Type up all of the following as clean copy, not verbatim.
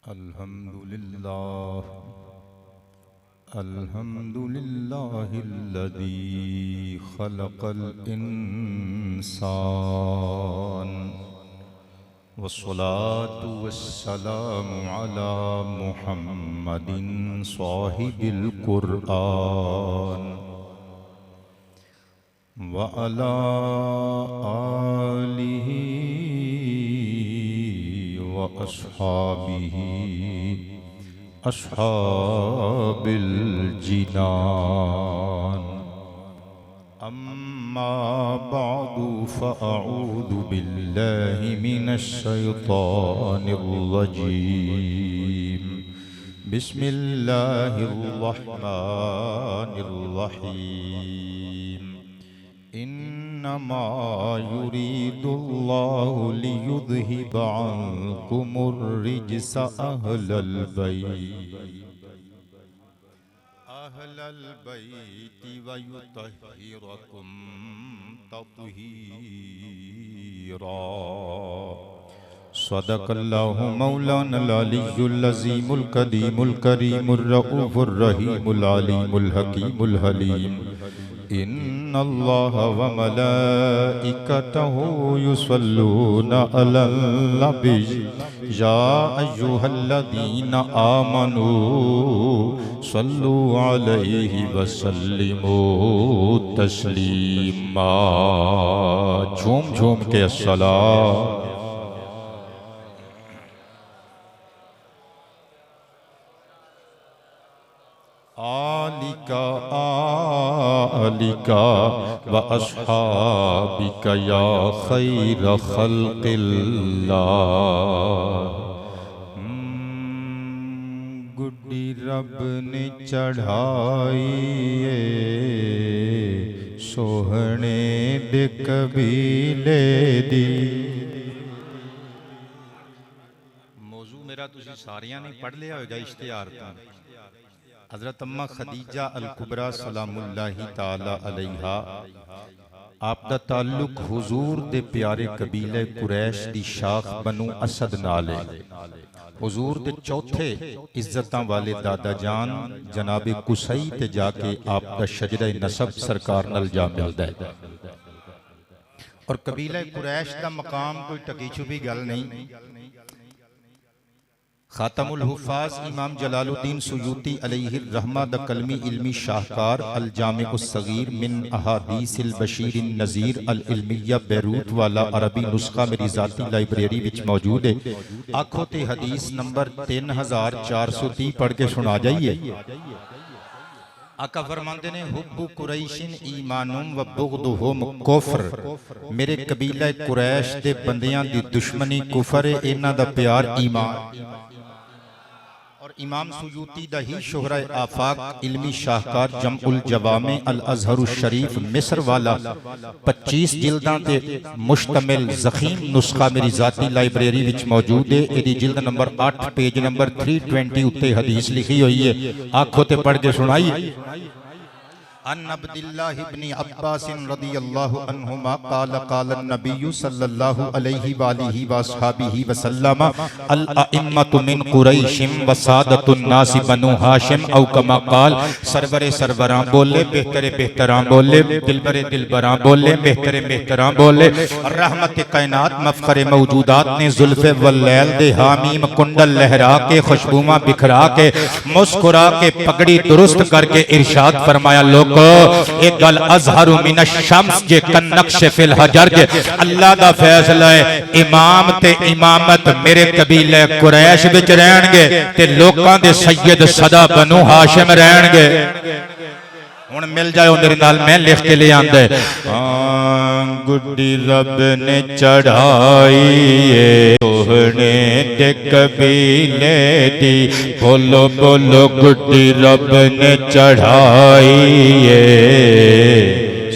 الحمد لله الذي خلق الإنسان والصلاة والسلام على محمد صاحب القرآن وعلى آله وأصحابه أصحاب الجنان أما بعد فأعوذ بالله من الشيطان الرجيم بسم الله الرحمن الرحيم إنما يريد الله ليذهب عنكم الرجس أهل البيت ويطهركم تطهيرا صدق الله مولانا العلي العظيم القديم الكريم الرؤوف الرحيم العليم الحكيم الحليم إن الله وملائكته يصلون على النبي يا أيها الذين آمنوا صلوا عليه وسلموا تسليما جھوم جھوم کے الصلاة آلك وأصحابك يا خير خلق الله گڈی رب نے چڑھائی سوہنے دے قبیلے دی موضوع میرا تسی ساریاں نے پڑھ لیا ہوگا اشتہار کا حضرت اماں خدیجہ الکبریٰ سلام اللہ تعالی علیہا آپ دا تعلق حضور دے پیارے قبیلے قریش دی شاخ بنو اسد نالے حضور دے چوتھے عزتاں والے دادا جان جناب قصی تے جا کے آپ دا شجرہ نسب سرکار نل جا ملدا ہے اور قبیلہ قریش دا مقام کوئی ٹکی چھپی گل نہیں خاتم الحفاظ امام جلال الدین سیوطی علیہ الرحمہ دا کلمی علمی شاہکار الجامع الصغیر من احادیث البشیر النذیر العلمیہ بیروت والا عربی نسخہ میری ذاتی لائبریری وچ موجود ہے آنکھوں تے حدیث نمبر 3430 پڑھ کے سنا جائیے آقا فرماندے نے حب قریشن ایمانم و بغضہم کفر میرے قبیلہ قریش دے بندیاں دی دشمنی کفر ہے انہاں دا پیار ایمان اور امام سیوطی دا ہی شہرہ آفاق علمی شاہکار جمع الجوامع الازہر الشریف مصر والا 25 جلداں تے مشتمل زخیم نسخہ میری ذاتی لائبریری وچ موجود ہے ایدی جلد نمبر 8 پیج نمبر 320 اتے حدیث لکھی ہوئی ہے آنکھوں تے پڑھ کے سنائی عن عبداللہ ابن عباس رضی اللہ عنہما قال قال النبی صلی اللہ علیہ وآلہ وآصحابہ وسلم الائمت من قریش وسادت الناس بنو ہاشم او کما قال سرور سروران بولے بہتر بہتران بولے دلبر دلبران بولے بہتر بہتران بولے رحمت کائنات مفخر موجودات نے ظلف واللیل دے حامیم کنڈل لہرا کے خوشبومہ بکھرا کے مسکرا کے پگڑی درست کر کے ارشاد فرمایا لوگ ایک گل ازہر من الشمس جے کن نقش فی الحجر جے اللہ دا فیصلہ ہے امام تے امامت میرے قبیلے قریش بچ رہنگے تے لوکاں دے سید صدا بنو ہاشم رہنگے ہون مل جائے میرے نال میں لکھ کے لے آندے گڈی رب نے چڑھائی سوہنے دے قبیلے دی بولو بولو گڈی رب نے چڑھائی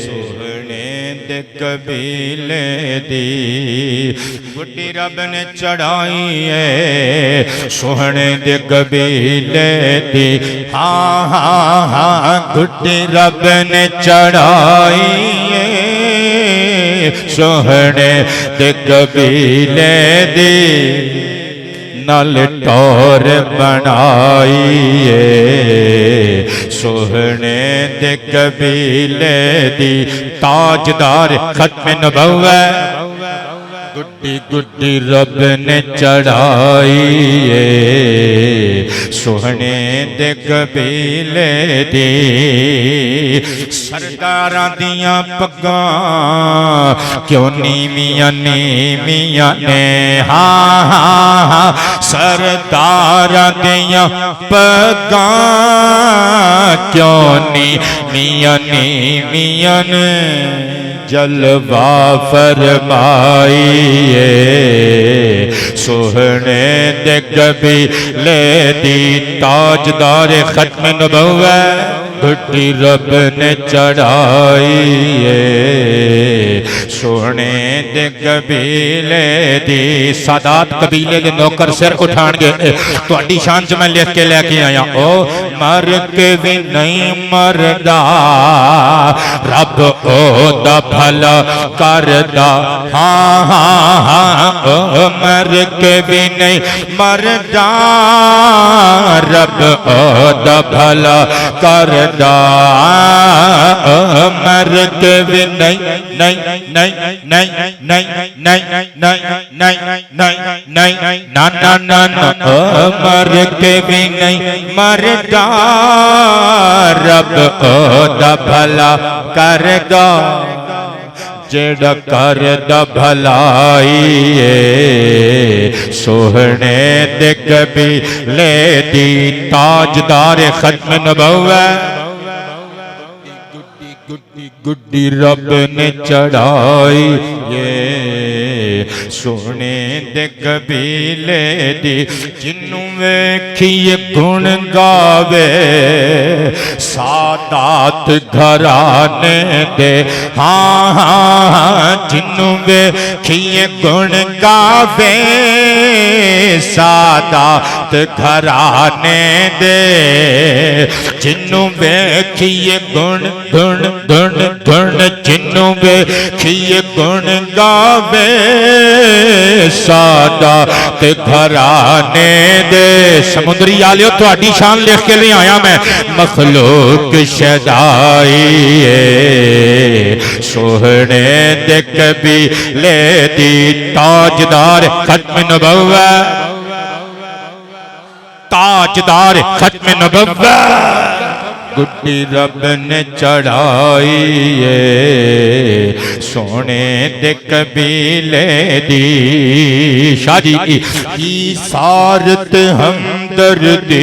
سوہنے دے قبیلے دی گڈی رب نے چڑھائی سوہنے دے قبیلے دی ہاں ہاں ہاں گڈی رب نے چڑھائی سوہنے دے قبیلے دی نال ٹور بنائیے سوہنے دے قبیلے دی تاجدار ختم نبوت گڈی گڈی رب نے چڑھائیے سوہنے دے قبیلے دی سرداراں دیاں پگاں کیوں نیویاں نیویاں نے ہاں ہاں ہاں سرداراں دیاں پگاں کیوں نیویاں نیویاں نے جلوہ فرمائیے سوہنے دے قبیلے دی تاجدار ختم نبوت گڈی رب نے چڑھائیے سوہنے دے قبیلے دی سادات قبیلے دے نوکر سر اٹھان گے تو اڈی شان جو میں لکھ کے لے کے آیا او مر کے بھی نہیں مردہ رب او دا بھلا کردہ ہاں ہاں ہاں مر کے بھی نہیں مردہ رب او دا بھلا کردہ مر کے بھی نہیں نہیں نہیں نہیں نہیں نہیں نہیں نہیں نا نا نا مر کے بھی نہیں مردہ رب او دا بھلا کردہ جڑا کردہ بھلائیے سوہنے دے قبیلے دی تاجدار ختم نبوت گڈی رب نے چڑھائی سونے دے قبیلے دی جنوں ویکھیے گن گاوے سادات گھرانے دے ہاں ہاں جنوں ویکھیے گن گاوے سادات گھرانے دے جنوں ویکھیے گن گن گن گن جنوں ویکھیے گن گاوے سادات گھرانے دے سمندری آلیو تو اڈی شان لکھ کے لے آیا میں مخلوق شدائیے سوہنے دے قبیلے دی تاجدار ختم نبوت تاجدار ختم نبوت گڈی رب نے چڑھائیے سونے دے قبیلے دی شاہ جی ایثارت ہمدردی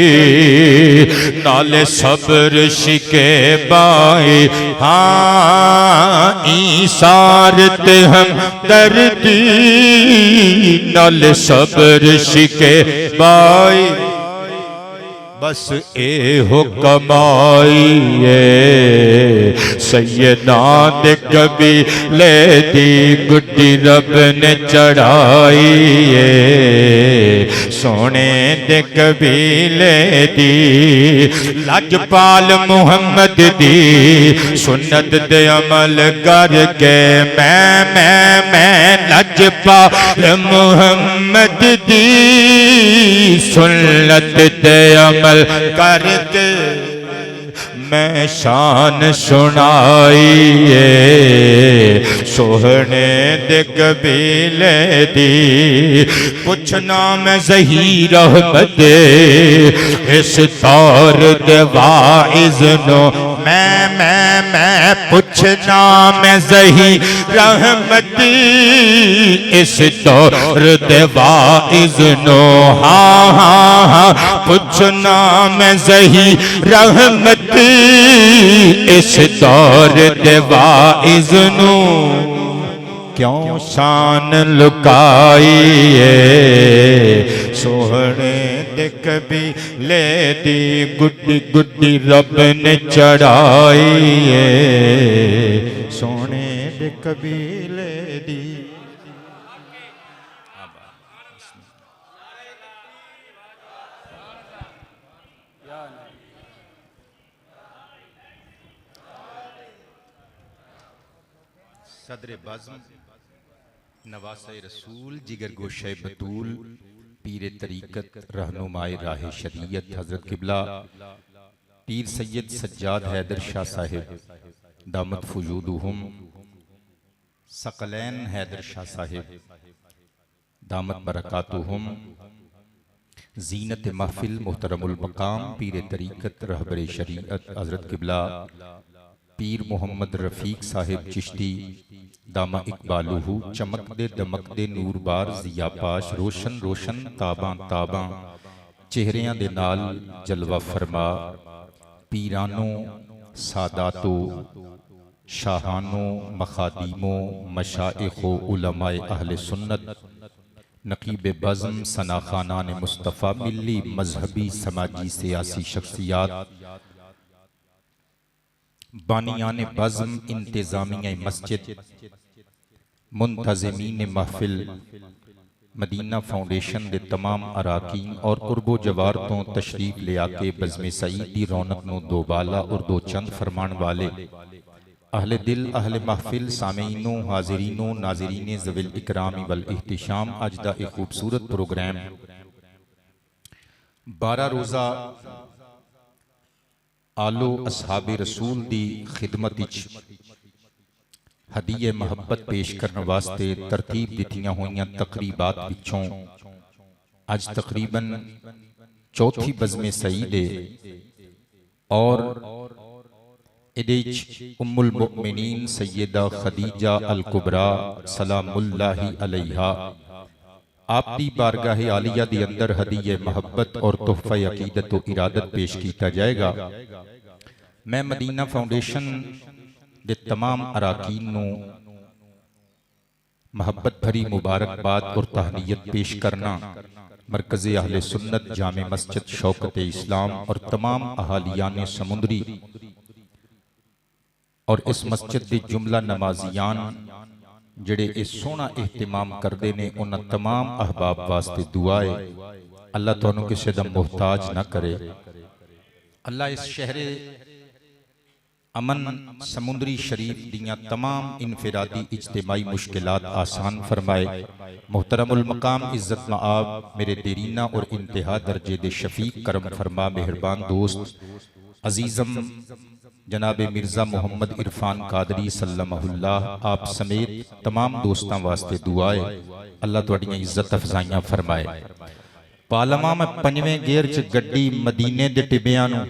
نال صبر شکیبائی ہاں ایثارت ہمدردی نال صبر شکیبائی بس اے ہو کمائیے سیدان دے قبیلے دی گڈی رب نے چڑھائیے سونے دے قبیلے دی لجپال محمد دی سنت دے عمل کر کے میں لجپال محمد دی سنت دے عمل کر کے میں شان سنائیے سوہنے دے قبیلے دی پوچھنا میں ظہیر احمد اس دور دے واعظ نو میں پوچھنا میں ظہیر احمد اس دور دے واعظ نو ہاں ہاں ہاں پوچھنا میں ظہیر احمد اس دور دے واعظ نو کیوں شان لکائیے سوہنے دے قبیلے دی گڈی گڈی رب نے چڑھائیے سوہنے دے قبیلے دی صدر بزم نواسہ رسول جگر گوشہ بطول پیر طریقت رہنمائے راہ شریعت حضرت قبلہ پیر سید سجاد حیدر شاہ صاحب دامت فجودہم، ثقلین حیدر شاہ صاحب دامت برکاتہم، زینت محفل محترم المقام پیر طریقت رہبر شریعت حضرت قبلہ پیر محمد رفیق صاحب چشتی دامہ اقبالہ، چمک دے دمک دے نور بار ضیا پاش، روشن روشن تاباں تاباں چہریاں دے نال جلوہ فرما، پیرانوں ساداتوں شاہانوں مخادیموں مشائخ و علماء اہل سنت، نقیب بزم ثنا خانان مصطفیٰ، ملی مذہبی سماجی سیاسی شخصیات، بانیان بزم انتظامیہ مسجد، منتظمین محفل، مدینہ فاؤنڈیشن دے تمام اراکین اور قرب و جوارتوں تشریف لے آکے بزم سعید دی رونق نو دوبالا اور دو چند فرمان والے اہل دل اہل محفل سامعینوں حاضرینوں ناظرین ذوی الاکرام والاحتشام، اج دا ایک خوبصورت پروگرام 12 روزہ آلو اصحاب رسول دی خدمت اچ ہدیہ محبت پیش کرنے واسطے ترتیب دتیاں ہوئیاں تقریبات وچوں اج تقریباً چوتھی بزم سعید اور ادیچ ام المؤمنین سیدہ خدیجہ الکبریٰ سلام اللہ علیہا آپ دی بارگاہ عالیہ دی اندر ہدیہ محبت اور تحفہ عقیدت و ارادت پیش کیتا جائے گا۔ میں مدینہ فاؤنڈیشن دے تمام اراکین نو محبت بھری مبارکباد اور تہنیت پیش کرنا، مرکز اہل سنت جامع مسجد شوکت اسلام اور تمام اہالیان سمندری اور اس مسجد دے جملہ نمازیان جڑے اس سونا اہتمام کردے نے انہاں تمام احباب واسطے دعائے اللہ تونوں کسی دا محتاج نہ کرے، اللہ اس شہر امن سمندری شریف دیاں تمام انفرادی اجتماعی مشکلات آسان فرمائے۔ محترم المقام عزت مآب میرے دیرینہ اور انتہا درجے دے شفیق کرم فرما مہربان دوست عزیزم جناب مرزا محمد عرفان قادری سلمہ اللہ آپ سمیت تمام دوستاں واسطے دعائے اللہ توڑیاں عزت افزائیاں فرمائے۔ پارلیمان میں 5ویں گیئر چ گڈی مدینے دے ٹبیانوں،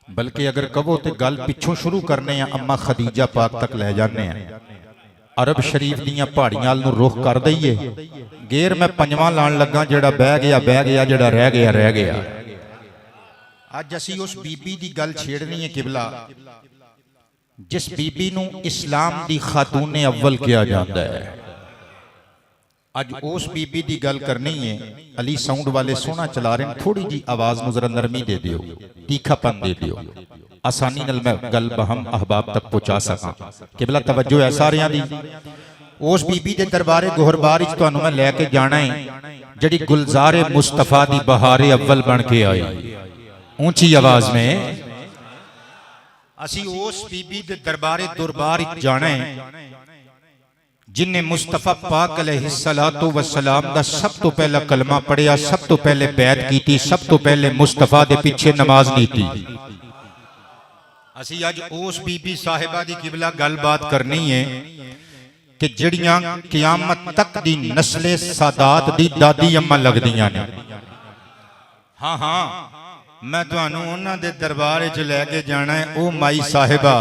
بلکہ اگر کہو تے گل پچھوں شروع کرنے ہیں اما خدیجہ پاک تک لے جانے ہیں، عرب شریف دیاں پہاڑیاں نو رخ کر دئیے، گیئر میں 5واں لان لگا جڑا بہ گیا جڑا رہ گیا۔ آج اسی اس بی بی دی گل چھیڑنی ہے قبلہ جس بی بی نو اسلام دی خاتون اول کیا جاندہ ہے۔ آج اس بی بی دی گل کرنی ہے، علی ساؤنڈ والے سونا چلا رہے ہیں، تھوڑی جی آواز نظر نرمی دے دیو، تیکھا پن دے دیو، آسانی نل میں گل بہم احباب تک پہنچا سکاں۔ قبلہ توجہ ہے ساریاں دی، اس بی بی دے دربارے گہربار اچ تو انہوں میں لے کے جانا ہے جڑی گلزار مصطفیٰ دی بہار اول بن کے آئی، اونچی آواز میں اسی اس بی بی دے دربارے جانا ہے جن نے مصطفیٰ پاک علیہ السلام دا سب تو پہلا کلمہ پڑھیا، سب تو پہلے بیعت کی تھی، سب تو پہلے مصطفیٰ دے پیچھے نماز نہیں تھی۔ اسی آج اس بی بی صاحبہ دی قبلہ گل بات کرنی ہے کہ جڑیاں قیامت تک دی نسل سادات دی دادی اممہ لگ دیاں نے۔ ہاں میں تو انہوں دے دربارے جو لے کے جانا ہے او مائی صاحبہ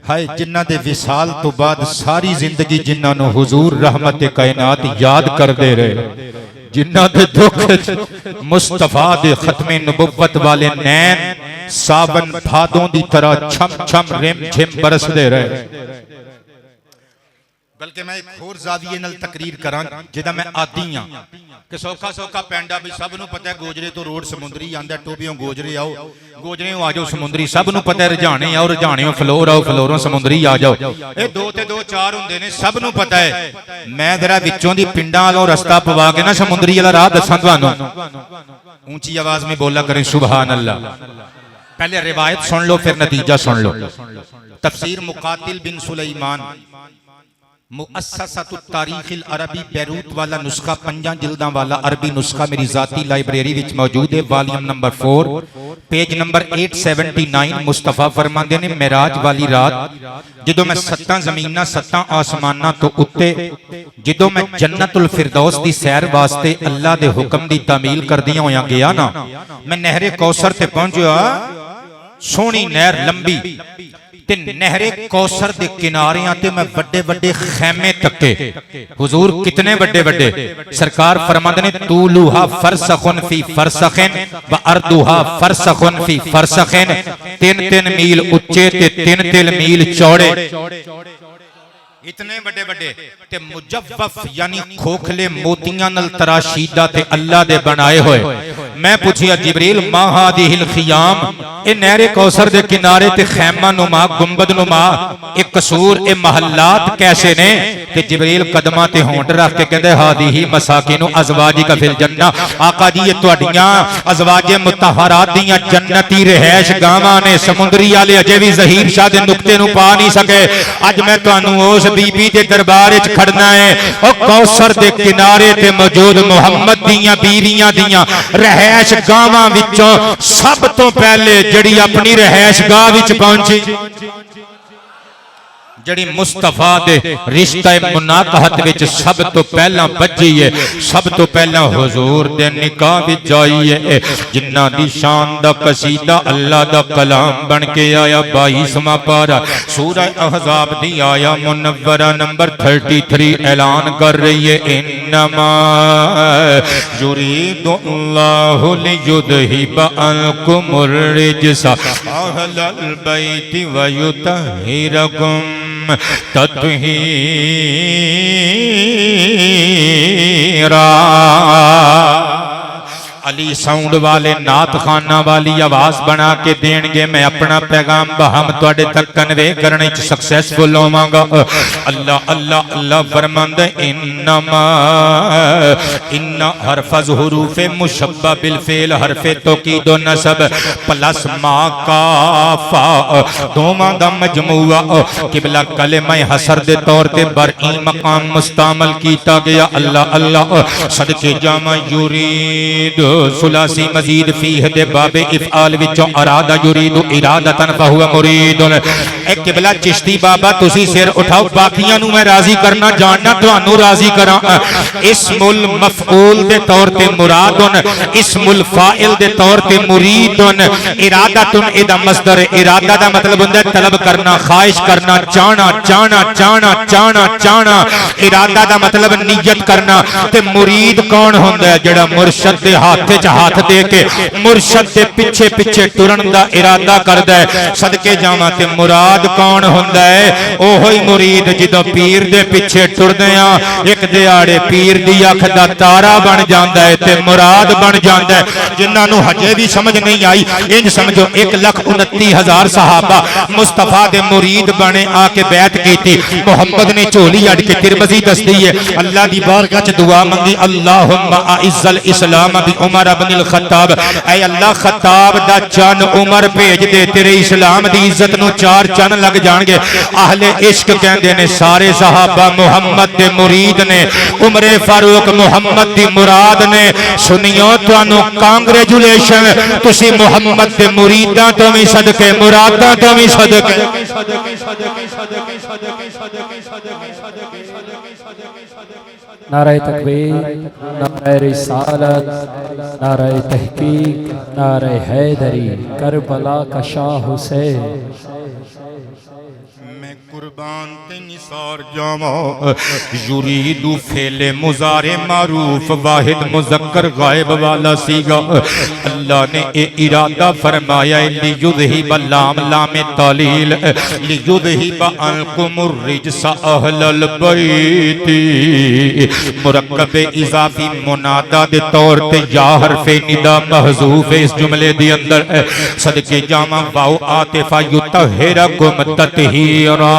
ہائے جنہ دے وصال تو بعد ساری زندگی جنہ نو حضور رحمت کائنات یاد کر دے رہے، جنہ دے دکھ مصطفیٰ دے ختم نبوت والے نین سابن بھادوں دی طرح چھم چھم رم جھم برس دے رہے۔ بلکہ میں ایک اور زاویے نل تقریر کران جدہ میں آتی ہاں کہ سوکھا پینڈا بھی سب نو پتہ ہے گوجرے تو روڈ سمندری آندہ ٹوبیوں گوجرے آؤ، گوجرے ہوں آجاؤ سمندری، سب نو پتہ ہے رجانے آؤ، رجانے ہوں فلور آؤ، فلوروں سمندری آجاؤ، اے 2 تے 2 4 ہوں دینے سب نو پتہ ہے۔ میں ذرا وچوں دی پنڈا آلوں رستہ پوا کے نا سمندری اللہ راہ دساں توانوں، اونچی آواز میں بولا کریں سبحان اللہ۔ پہلے روایت سن لو پھر نتیجہ سن لو۔ تفسیر مقاتل بن سلیمان مؤسسۃ التاریخ العربی بیروت والا نسخہ 5 جلداں والا عربی نسخہ میری ذاتی لائبریری وچ موجود ہے، والیوم نمبر 4 پیج نمبر 879۔ مصطفیٰ فرماندے نے معراج والی رات جدوں میں 7 زمیناں 7 آسماناں تو اُتے جدوں میں جنت الفردوس دی سیر واسطے اللہ دے حکم دی تعمیل کردیاں ہویاں گیا نا، میں نہر کوثر تے پہنچیا، سونی نہر لمبی تے نہر کوثر دے کناریاں تے میں بڑے بڑے خیمے تکے۔ حضور کتنے بڑے بڑے؟ سرکار فرماندے نے طولھا فرسخن فی فرسخن و ارضھا فرسخن فی فرسخن، 3 میل اونچے تے 3 میل چوڑے، اتنے بڑے بڑے تے مجوف یعنی کھوکھلے موتیاں نال تراشیدہ تے اللہ دے بنائے ہوئے۔ میں پوچھیا جبریل ما ہادہ الخیام، اے نہر کوثر دے کنارے تے خیمہ نما گنبد نما اے قصور اے محلات کیسے نے؟ تے جبریل قدماں تے ہونٹ رکھ کے کہندے ہادہ مساکن ازواجک فی الجنہ، آقا جی یہ تہاڈیاں ازواج مطہرات دیاں جنتی رہائش گاواں نے۔ سمندری والے اجے بھی ظہیر شاہ دے نقطے نو پا نہیں سکے، اج میں تانوں اس بی بی دے دربار وچ کھڑنا ہے، او کوثر دے کنارے تے موجود محمد دیاں بیویاں دیاں رہائش گاواں وچوں سب تو پہلے جڑی اپنی رہائش گاہ وچ پہنچی، جڑی مصطفیٰ دے رشتہ مناقحت وچ سب تو پہلا بجی ہے، سب تو پہلا حضور دے نکاح وچ جائی ہے، جنہ دی شان دا قصیدہ اللہ دا کلام بن کے آیا 22واں پارہ سورہ احزاب دی آیا منورہ نمبر 33 اعلان کر رہی ہے، انما یرید اللہ لیذھب عنکم الرجس اہل البیت ویطہرکم تطہیرا۔ علی ساؤنڈ والے نعت خانہ والی آواز بنا کے دین گے، میں اپنا پیغام بہم توڑے تک کنوے کرنے چھ سکسیسفل ہوں گا۔ اللہ اللہ اللہ فرماند انما ان حرف از حروف مشبہ بالفعل حرف توکید و نصب پلس ما کافا دوما دا مجموعہ قبلہ کلمہ حسر دے طور تے برئی مقام مستعمل کیتا گیا۔ اللہ اللہ صدقے جامع یورید ثلاثی مزید فیہ دے باب افعال وچوں ارادہ یرید ارادتن فہو مرید۔ اے قبلہ چشتی بابا تسی سر اٹھاؤ، باقیاں نو میں راضی کرنا جاننا توانو راضی کرا۔ اسم المفعول دے طور تے مرادن، اسم الفائل دے طور تے مریدن، ارادتن ادا مصدر ارادہ دا مطلب ہوندہ ہے طلب کرنا، خواہش کرنا، چانا چانا چانا چانا چانا، ارادہ دا مطلب نیت کرنا۔ تے مرید کون ہوندہ ہے؟ جڑا مرشد دے ہاتھ ہاتھ دے کے مرشد دے پیچھے پیچھے ٹرن دا ارادہ کردہ ہے۔ صدقے جاواں تے مراد کون ہوندہ ہے؟ اوہی مرید جدو پیر دے پیچھے ٹر دیاں ایک دیاڑے پیر دی اکھ دا تارا بن جاندہ ہے تے مراد بن جاندہ ہے۔ جنہاں نو حجے بھی سمجھ نہیں آئی انج سمجھو 1,29,000 صحابہ مصطفیٰ دے مرید بنے آ کے بیعت کی تھی۔ محمد نے چولی اڑ کے ترمذی دس دی ہے، اللہ دی بارگاہ چ دعا منگی، اللہم اعز الاسلام بی عمر ابن الخطاب، اے اللہ خطاب دا چن عمر بھیج دے، تیرے اسلام دی عزت نو 4 چن لگ جان گے۔ اہل عشق کہندے نے سارے صحابہ محمد دے مرید نے، عمر فاروق محمد دی مراد نے۔ سنیو توانو کانگریجولیشن، تسی محمد دے مریداں تو بھی صدقے مراداں تو بھی صدقے۔ نعرہ تکبیر، نعرہ رسالت، نعرہ تحقیق، نعرہ حیدری، کربلا کا شاہ حسین۔ میں قربان تے نثار جاواں، یرید فعل مضارع معروف واحد مذکر غائب والا سیگا۔ اللہ نے اے ارادہ فرمایا لیذھب لام لام تعلیل لیذھب عنکم الرجس اہل البیت، مرکب اضافی منادہ دے طور تے یا حرف ندا محذوف اس جملے دی اندر۔ صدقے جاواں واو عاطفہ یطہرکم تطہیرا،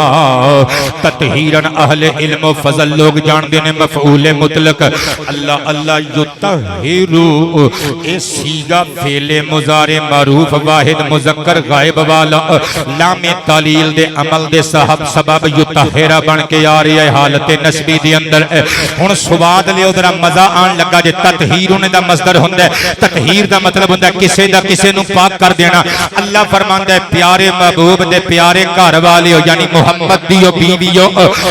تطہیرن اہل علم و فضل لوگ جان دینے مفعول مطلق اللہ اللہ یطہرو اے سیگا فعل مضارع معروف واحد مذکر غائب والا لام تعلیل دے عمل دے صاحب سبب یطہرہ بن کے آ رہی ہے حالت نسبی دے اندر ہن سواد لے ادھر مزہ آن لگا جے تطہیرن دا مصدر ہوندا ہے تطہیر دا مطلب ہوندا ہے کسے دا کسے نو پاک کر دینا اللہ فرماندا ہے پیارے محبوب دے پیارے گھر والیو یعنی محمد دیو بیویو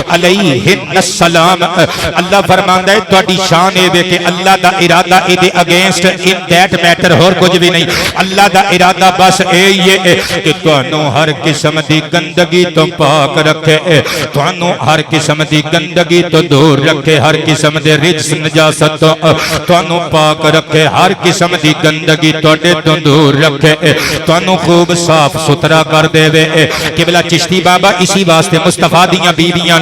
علیہ السلام اللہ فرماندا ہے تہاڈی شان اے وے کہ اللہ دا ارادہ اے دے اگینسٹ ان دیٹ میٹر ہور کچھ بھی نہیں اللہ دا ارادہ بس اے یہ کہ تانوں ہر قسم دی گندگی تو پاک رکھے تانوں ہر قسم دی گندگی تو دور رکھے ہر قسم دے رجس نجاست تو تانوں پاک رکھے ہر قسم دی گندگی تواڈے تو دور رکھے تانوں خوب صاف ستھرا کر دے وے قبلہ چشتی بابا اسی واسطے مصطفیٰ دیاں بیویاں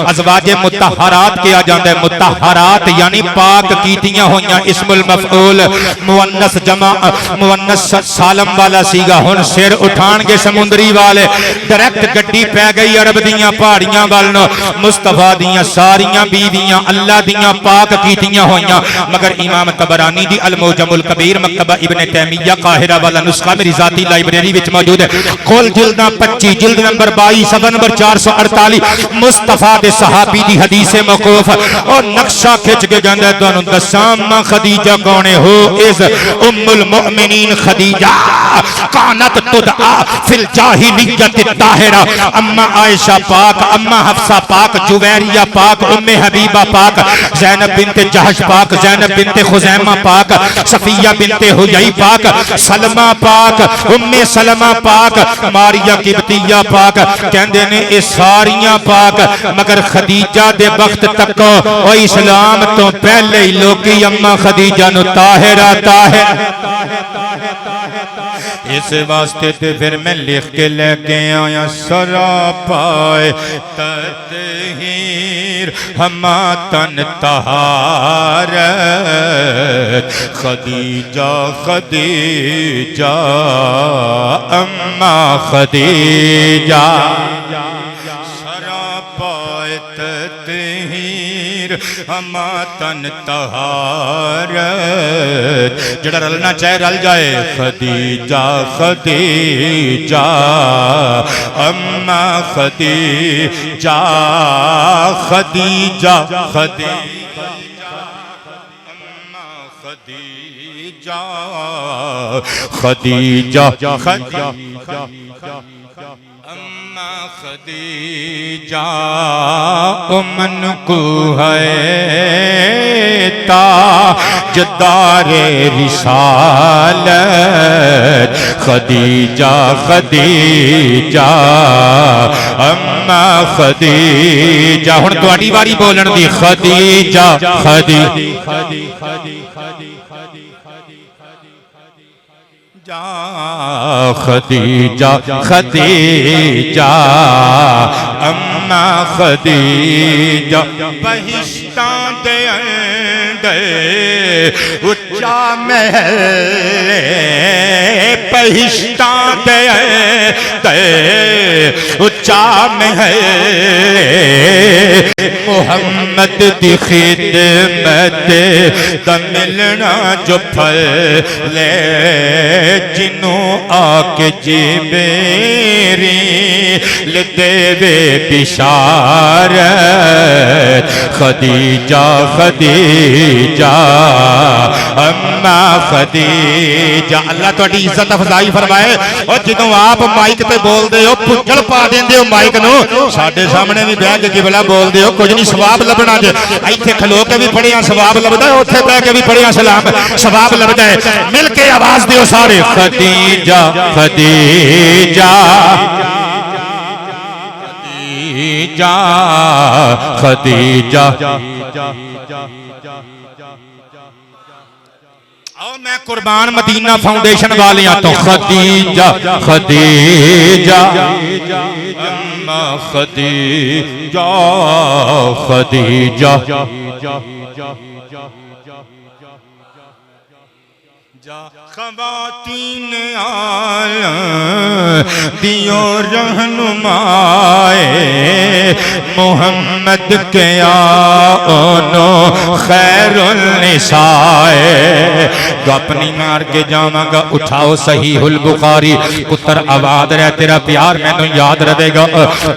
ازواج مطہرات کیا جاندا ہے مطہرات یعنی پاک کیتیاں ہویاں اسم المفعول مؤنث جمع مؤنث سالم والا سیگا ہن سر اٹھان گے سمندری والے ڈائریکٹ گڈی پے گئی عرب دیاں پہاڑیاں وال مصطفیٰ دیاں ساریاں بیویاں اللہ دیاں پاک کیتیاں ہویاں مگر امام طبرانی دی المعجم الکبیر مکتبہ ابن تیمیہ قاہرہ والا نسخہ میری ذاتی لائبریری وچ موجود ہے کل جلداں 25 جلد نمبر 22 صفحہ نمبر 448 مصطفیٰ دے صحابی دی حدیث موقوف اور نقشہ کھچ کے جاندا ہے تانوں دساں ماں خدیجہ کونے ہو از ام المؤمنین خدیجہ کانت تدعا فی الجاہلیت الطاہرہ اما عائشہ پاک اما حفصہ پاک جویریہ پاک ام حبیبہ پاک زینب بنت جہش پاک زینب بنت خزیمہ پاک صفیہ بنت حیی پاک سلمہ پاک ام سلمہ پاک ماریہ قبطیہ پاک کہندے نے اے ساریاں پاک مگر خدیجہ دے وقت تک او اسلام تو پہلے ہی لوگی اما خدیجہ نو طاہرہ اس واسطے تے پھر میں لکھ کے لے کے آیا سراپائے تطہیر ہما تن طہارت خدیجہ خدیجہ اما خدیجہ سراپائے تطہیر ہما تن طہارت جڑا رلنا چاہے رل جائے خدیجہ خدیجہ اما خدیجہ خدیجہ خدیجہ اما خدیجہ خدیجہ خدیجہ اما خدیجہ امن کو ہے تاجدار رسالت خدیجہ خدیجہ اما خدیجہ ہن تواڈی واری بولن دی خدیجہ خدیجہ خدیجہ اما خدیجہ بہشتاں دے اندر اچا محل بہشتاں دے اندر اچا محل محمد دی خدمت دا ملنا جو پھل لے جنوں آکے جی میری لدے وے بشارت خدیجہ خدیجہ اما خدیجہ اللہ تو اٹھی عزت افضائی فرمائے اور جنہوں آپ مائک تے بول دے ہو پچھل پا دیں دے ہو مائک نو ساڑھے سامنے بھی بیان کے قبلہ بول دے ہو کچھ نہیں سواب لبنا جے ایتھے کھلو کے بھی پڑھیاں سواب لبدا ہے اتھے پہ کے بھی پڑھیاں سلام سواب لبدا ہے مل کے آواز دیو سارے خدیجہ خدیجہ خدیجہ اور میں قربان مدینہ فاؤنڈیشن والیاں تو خدیجہ خدیجہ اما خدیجہ خدیجہ خواتین عالم دیو رہنمائے محمد کے آنو خیر النساء تو اپنی مار کے جامع گا اٹھاؤ صحیح البخاری پتر آباد رہ تیرا پیار میں تو یاد رہے گا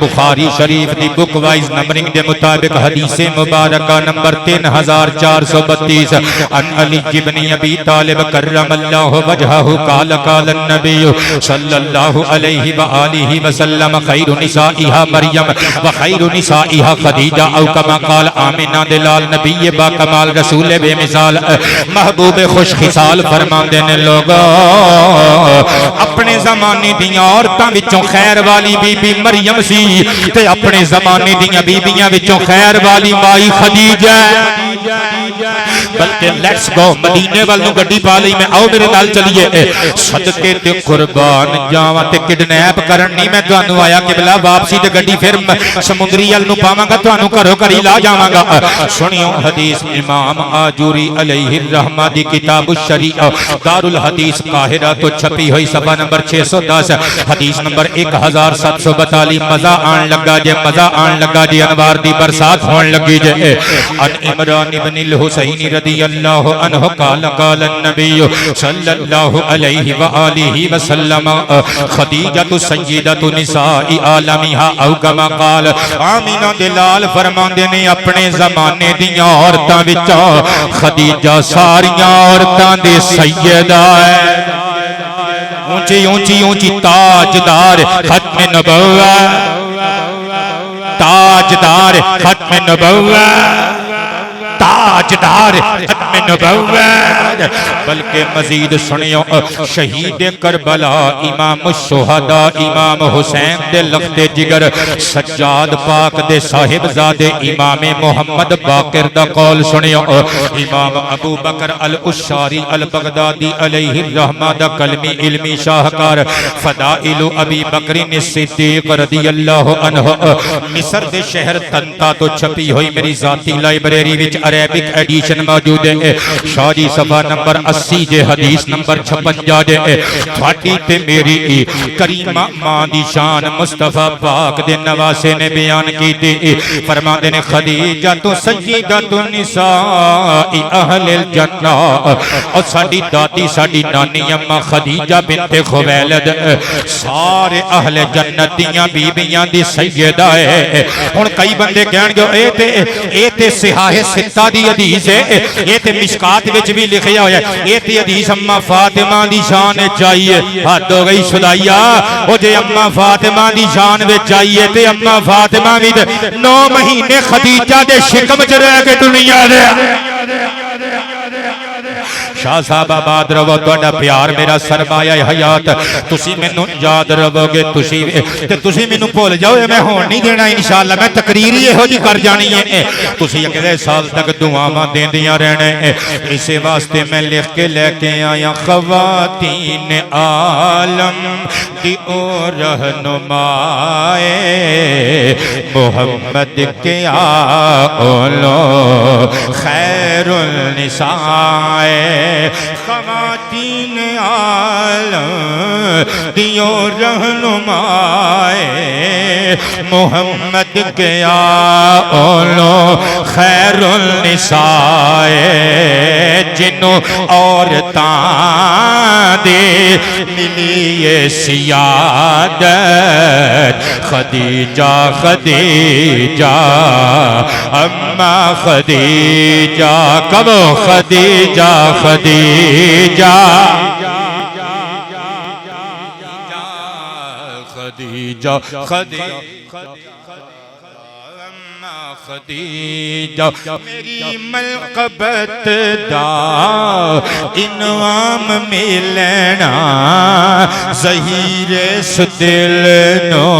بخاری شریف دی بک وائز نمبرنگ دے مطابق حدیث مبارکہ نمبر 3432 ان علی ابن ابی طالب کرم اللہ وجہہ قال قال النبی صلی اللہ علیہ وآلہ وسلم خیر نسائها مریم وخیر نسائها خدیجہ او کما قال آمینہ دلال نبی با کمال رسول بے مثال محبوب خوش خصال فرما دینے لوگا اپنے زمانے دیاں عورتاں وچوں خیر والی بی بی مریم سی تے اپنے زمانے دیاں بی بیاں وچوں خیر والی مائی خدیجہ بلکہ لیٹس گو مدینے والوں گڈی پا لئی میں آؤ میرے نال چلیے صدقے تے قربان جاواں تے کڈنیپ کرن نہیں میں تانوں آیا قبلہ واپسی تے گڈی پھر سمندری ال نو پاواں گا تانوں گھروں گھر لا جاواں گا سنیو حدیث امام آجوری علیہ الرحمہ دی کتاب الشریعہ دار الحدیث قاہرہ تو چھپی ہوئی صفحہ نمبر 610 حدیث نمبر 1742 مزہ آن لگا جے مزہ آن لگا جے انوار دی برسات ہون لگی جے ان عمران بن الحسین رضی اللہ عنہ قال قال النبی صلی اللہ علیہ وآلہ وسلم خدیجہ سیدۃ نساء عالمہا او کما قال آمینہ دلال فرماندے نے اپنے زمانے دیاں عورتاں وچوں خدیجہ ساریاں عورتاں دے سیدہ ہے اونچی اونچی اونچی تاجدار ختم نبوت تاجدار ختم نبوت تاجدار ختم نبوت بلکہ مزید سنیو شہید کربلا امام الشہداء امام حسین دے لخت جگر سجاد پاک دے صاحب زادے امام محمد باقر دا قول سنیو امام ابو بکر الاشاری البغدادی علیہ الرحمہ دا کلمی علمی شاہکار فضائل ابی بکر صدیق رضی اللہ عنہ مصر دے شہر تنتا تو چھپی ہوئی میری ذاتی لائبریری وچ عربک ایڈیشن موجود ہے شاہ جی صفحہ نمبر 80 جے حدیث نمبر 56 جے تھاٹی تے میری کریمہ ماں دی شان مصطفیٰ پاک دے نواسے نے بیان کی تھی فرما دے نے خدیجہ تو سیدۃ نساء اہل الجنہ اور ساڑی دادی ساڑی نانی اماں خدیجہ بنت خویلد سارے اہل جنتیاں بیبیاں دی سیدہ ہے اور کئی بندے کہن گے اے تے صحاح ستہ دی حدیث ہے یہ تے مشکات وچ بھی لکھیا ہویا ہے یہ تے حدیث اماں فاطمہ دی شان چاہیے حد ہو گئی خدایا او جے اماں فاطمہ دی شان وچ چاہیے تے اماں فاطمہ بھی 9 مہینے خدیجہ دے شکم وچ رہ کے دنیا دے شاہ صاحب آباد رہو توڑا پیار میرا سرمایہ حیات تسی میں نو یاد رہو گے تسی میں نو پول جاؤ میں ہون نہیں دینا انشاءاللہ میں تقریری ہو جی کر جانی ہے تسی اگلے سال تک دعاواں دیں دیا رہنے اسے واسطے میں لکھ کے لے کے آیا خواتین عالم دی او رہنمائے محمد کے آلو خیر النساء خواتین عالم دیو رہنمائے محمد کے آلو خیر النساء جنوں عورتاں دے ملی سیادت خدیجہ خدیجہ اما خدیجہ کبو خدیجہ خدیجہ خدیجہ خدیجہ میری ملقبت دا انعام ملنا ظہیر سدل نو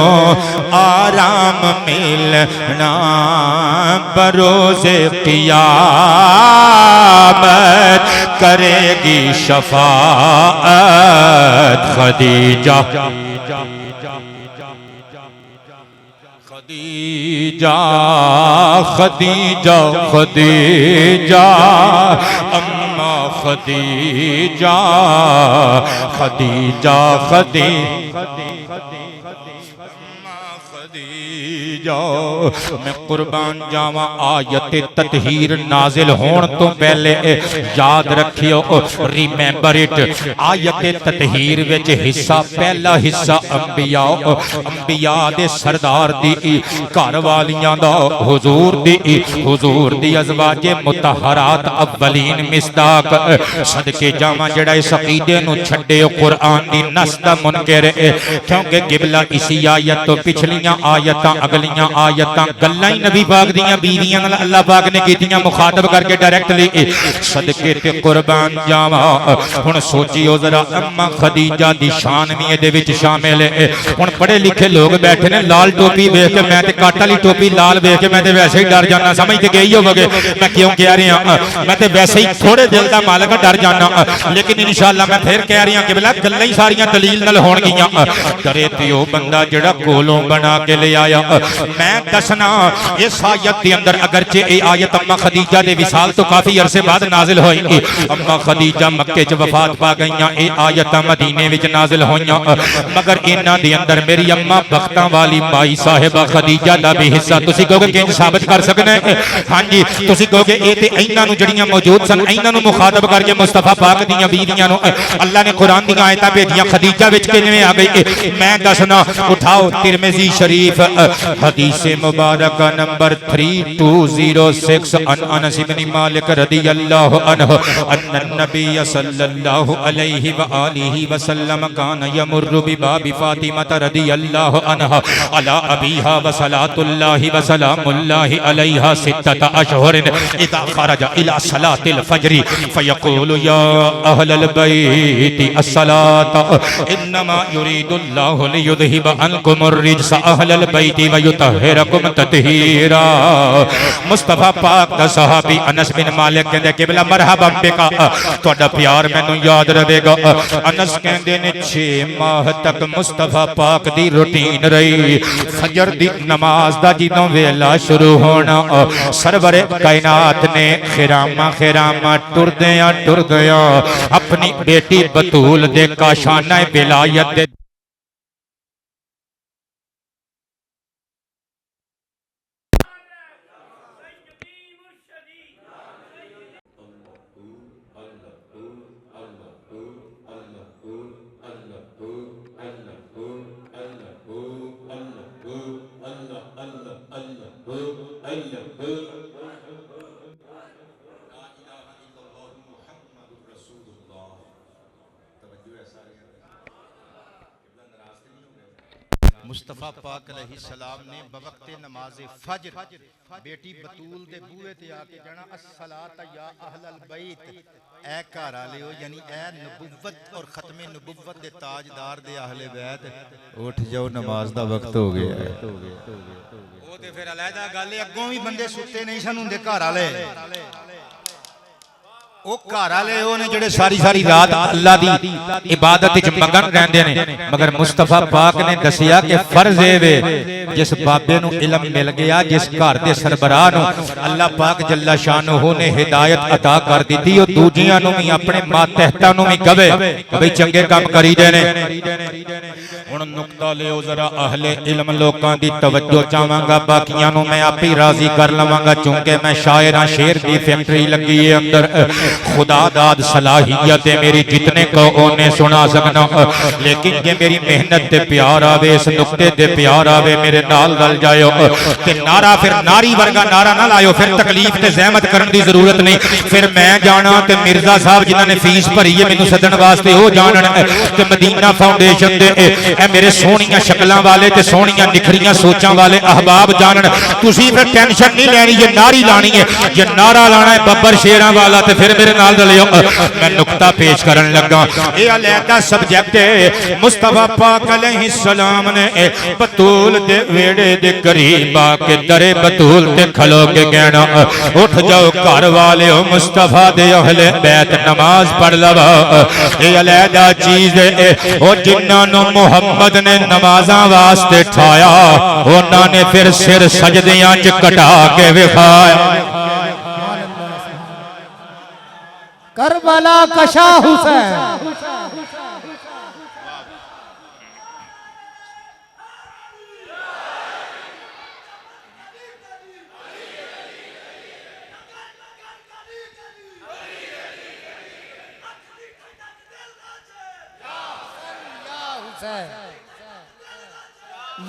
آرام ملنا بروز قیامت کرے گی شفاعت خدیجہ خدیجہ خدیجہ خدیجہ اما خدیجہ خدیجہ خدیجہ میں قربان جاواں آیت تطہیر نازل ہون تو پہلے یاد رکھیو ریمیمبر اٹ آیت تطہیر وچ حصہ پہلا حصہ انبیاء دے سردار دی گھر والیاں دا حضور دی ازواج مطہرات اولین مصداق صدقے جاواں جڑا اس عقیدے نو چھڈے قرآن دی نص دا منکر کیونکہ قبلہ اسی آیت تو پچھلیاں آیتاں اگلیاں آیتاں گلاں نبی پاک دیاں بیویاں اللہ پاک نے کیتیاں مخاطب کر کے ڈائریکٹلی صدقے تے قربان جاواں ہن سوچیو ذرا اما خدیجہ دی شان بھی دے وچ شامل ہے ہن پڑھے لکھے لوگ بیٹھے نے لال ٹوپی ویکھ کے میں تے کاٹ والی ٹوپی لال ویکھ کے میں تے ویسے ہی ڈر جانا سمجھ تے گئی ہووگے میں کیوں کہہ رہا ہوں میں تے ویسے ہی تھوڑے دل دا مالک ڈر جانا لیکن انشاءاللہ میں پھر کہہ رہا ہوں کہ بلا گلاں ہی ساریاں دلیل نال ہون گیاں ڈرے تے او بندہ جڑا کولوں بنا کے لے آیا میں دسنا اس آیت کے اندر اگرچہ اے آیت اما خدیجہ دے وصال تو کافی عرصے بعد نازل ہوئی اما خدیجہ مکے چ وفات پا گئیاں اے آیت مدینے وچ نازل ہوئیاں مگر انہاں دے اندر میری اما بختاں والی مائی صاحبہ خدیجہ دا بھی حصہ تسی کہو گے کہ ثابت کر سکنا ہے ہاں جی تسی کہو گے اے تے انہاں نو جڑیاں موجود سن انہاں نو مخاطب کر کے مصطفی پاک دیاں بیویاں نو اللہ نے قرآن دی آیتاں بھیجیاں خدیجہ وچ کیویں آ گئی میں دسنا اٹھاؤ ترمذی شریف حدیث مبارکہ نمبر 3206 عن انس بن مالک رضی اللہ عنہ ان النبی صلی اللہ علیہ وآلہ وسلم کان یمر بباب فاطمہ رضی اللہ عنہ علی ابیہا وصلاۃ اللہ وسلام اللہ علیہا 6 اشہر اذا خرج الى صلاۃ الفجر فیقول یا اہل البیت الصلاۃ انما یرید اللہ لیذہب عنکم الرجس اہل البیت ویطہرکم تطہیرا مصطفیٰ پاک دا صحابی انس بن مالک کہندے قبلہ مرحبا بکا تہاڈا پیار مینوں یاد رہے گا انس کہندے نے 6 ماہ تک مصطفیٰ پاک دی روٹین رہی فجر دی نماز دا جدوں ویلا شروع ہونا سرور کائنات نے خرامہ ٹردیاں اپنی بیٹی بطول دے کاشانہ ولایت دے مصطفیٰ پاک علیہ السلام نے بوقت نماز فجر بیٹی بطول دے بوئے تے آکے کہنا الصلاۃ یا اہل البیت اے گھر والےو یعنی اے نبوت اور ختم نبوت دے تاجدار دے اہل بیت اٹھ جاؤ نماز دا وقت ہو گیا ہے او تے پھر علیحدہ گل ہے اگوں بھی بندے ستے نہیں سن ہوندے گھر والے او گھر والے او نے جڑے ساری رات اللہ دی عبادت وچ مگن رہندے نے مگر مصطفیٰ پاک نے دسیا کہ فرض اے وے جس بابے نو علم مل گیا جس گھر دے سربراہ نو اللہ پاک جل شانہ نے ہدایت عطا کر دتی او دوجیاں نو بھی اپنے ماتحتاں نو بھی کہے بھئی چنگے کام کری دے نے ہن نقطہ لیو ذرا اہل علم لوکاں دی توجہ چاہواں گا باقیاں نو میں آپ ہی راضی کر لواں گا چونکہ میں شاعراں شعر دی فیکٹری لگی ہے اندر خدا داد صلاحیت میری جتنے کو انہیں سنا سکنا لیکن یہ میری محنت دے پیار آوے اس نقطے دے پیار آوے میرے نال گل جائے کہ نعرہ پھر ناری ورگا نعرہ نہ لائیو پھر تکلیف تے زحمت کرن دی ضرورت نہیں پھر میں جانا تے مرزا صاحب جنہاں نے فیس بھری ہے مینوں سدن واسطے ہو جانن تے مدینہ فاؤنڈیشن دے اے میرے سونیاں شکلاں والے تے سونیاں نکھریاں سوچاں والے احباب جانن تسی پھر ٹینشن نہیں لینی یہ ناری لانی ہے یہ نعرہ لانا ہے ببر شیراں والا تے پھر میرے نال رلیو میں نقطہ پیش کرن لگا یہ علیحدہ سبجیکٹ ہے مصطفیٰ پاک علیہ السلام نے بطول دے ویڑے دے قریب آ کے درے بطول تے کھلو کے کہنا اٹھ جاؤ گھر والے مصطفیٰ دے اہل بیت نماز پڑھ لوا یہ علیحدہ چیز ہے وہ جنہاں نو محمد نے نمازاں واسطے ٹھایا انہاں نے پھر سر سجدیاں چ کٹا کے وکھایا کربلا کا شاہ حسین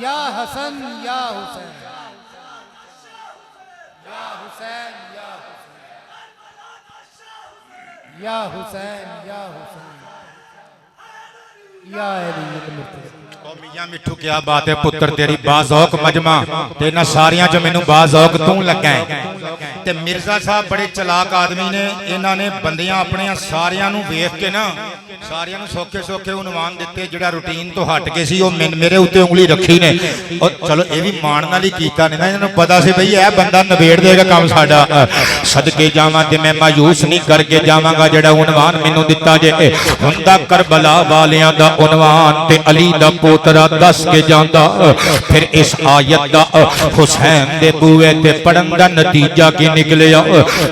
یا حسن یا حسین یا حسین یا حسین یا حسین یا علی میاں مٹھو کیا بات ہے پتر تیری بازوق مجمع تینا ساریاں جو میں نو بازوق توں لگائیں تے مرزا صاحب بڑے چلاک آدمی نے انہاں نے بندیاں اپنے ساریاں نو ویکھ کے نا ساریاں نو سوکھے سوکھے عنوان دیتے جڑا روٹین تو ہٹ کے سی وہ میرے اوتے انگلی رکھی نے اور چلو یہ بھی مان نال ہی کیتا نے نا انہاں نوں پتہ سی بھئی اے بندہ نبیڑ دے گا کام ساڈا صدقے جاواں تے میں مایوس نہیں کر کے جاواں گا جڑا عنوان مینوں دتا جے ہندا کربلا والیاں دا عنوان تے علی دا پوترا دس کے جاندا پھر اس آیت دا حسین دے بوئے تے پڑھن دا نتیجہ کی نکلیا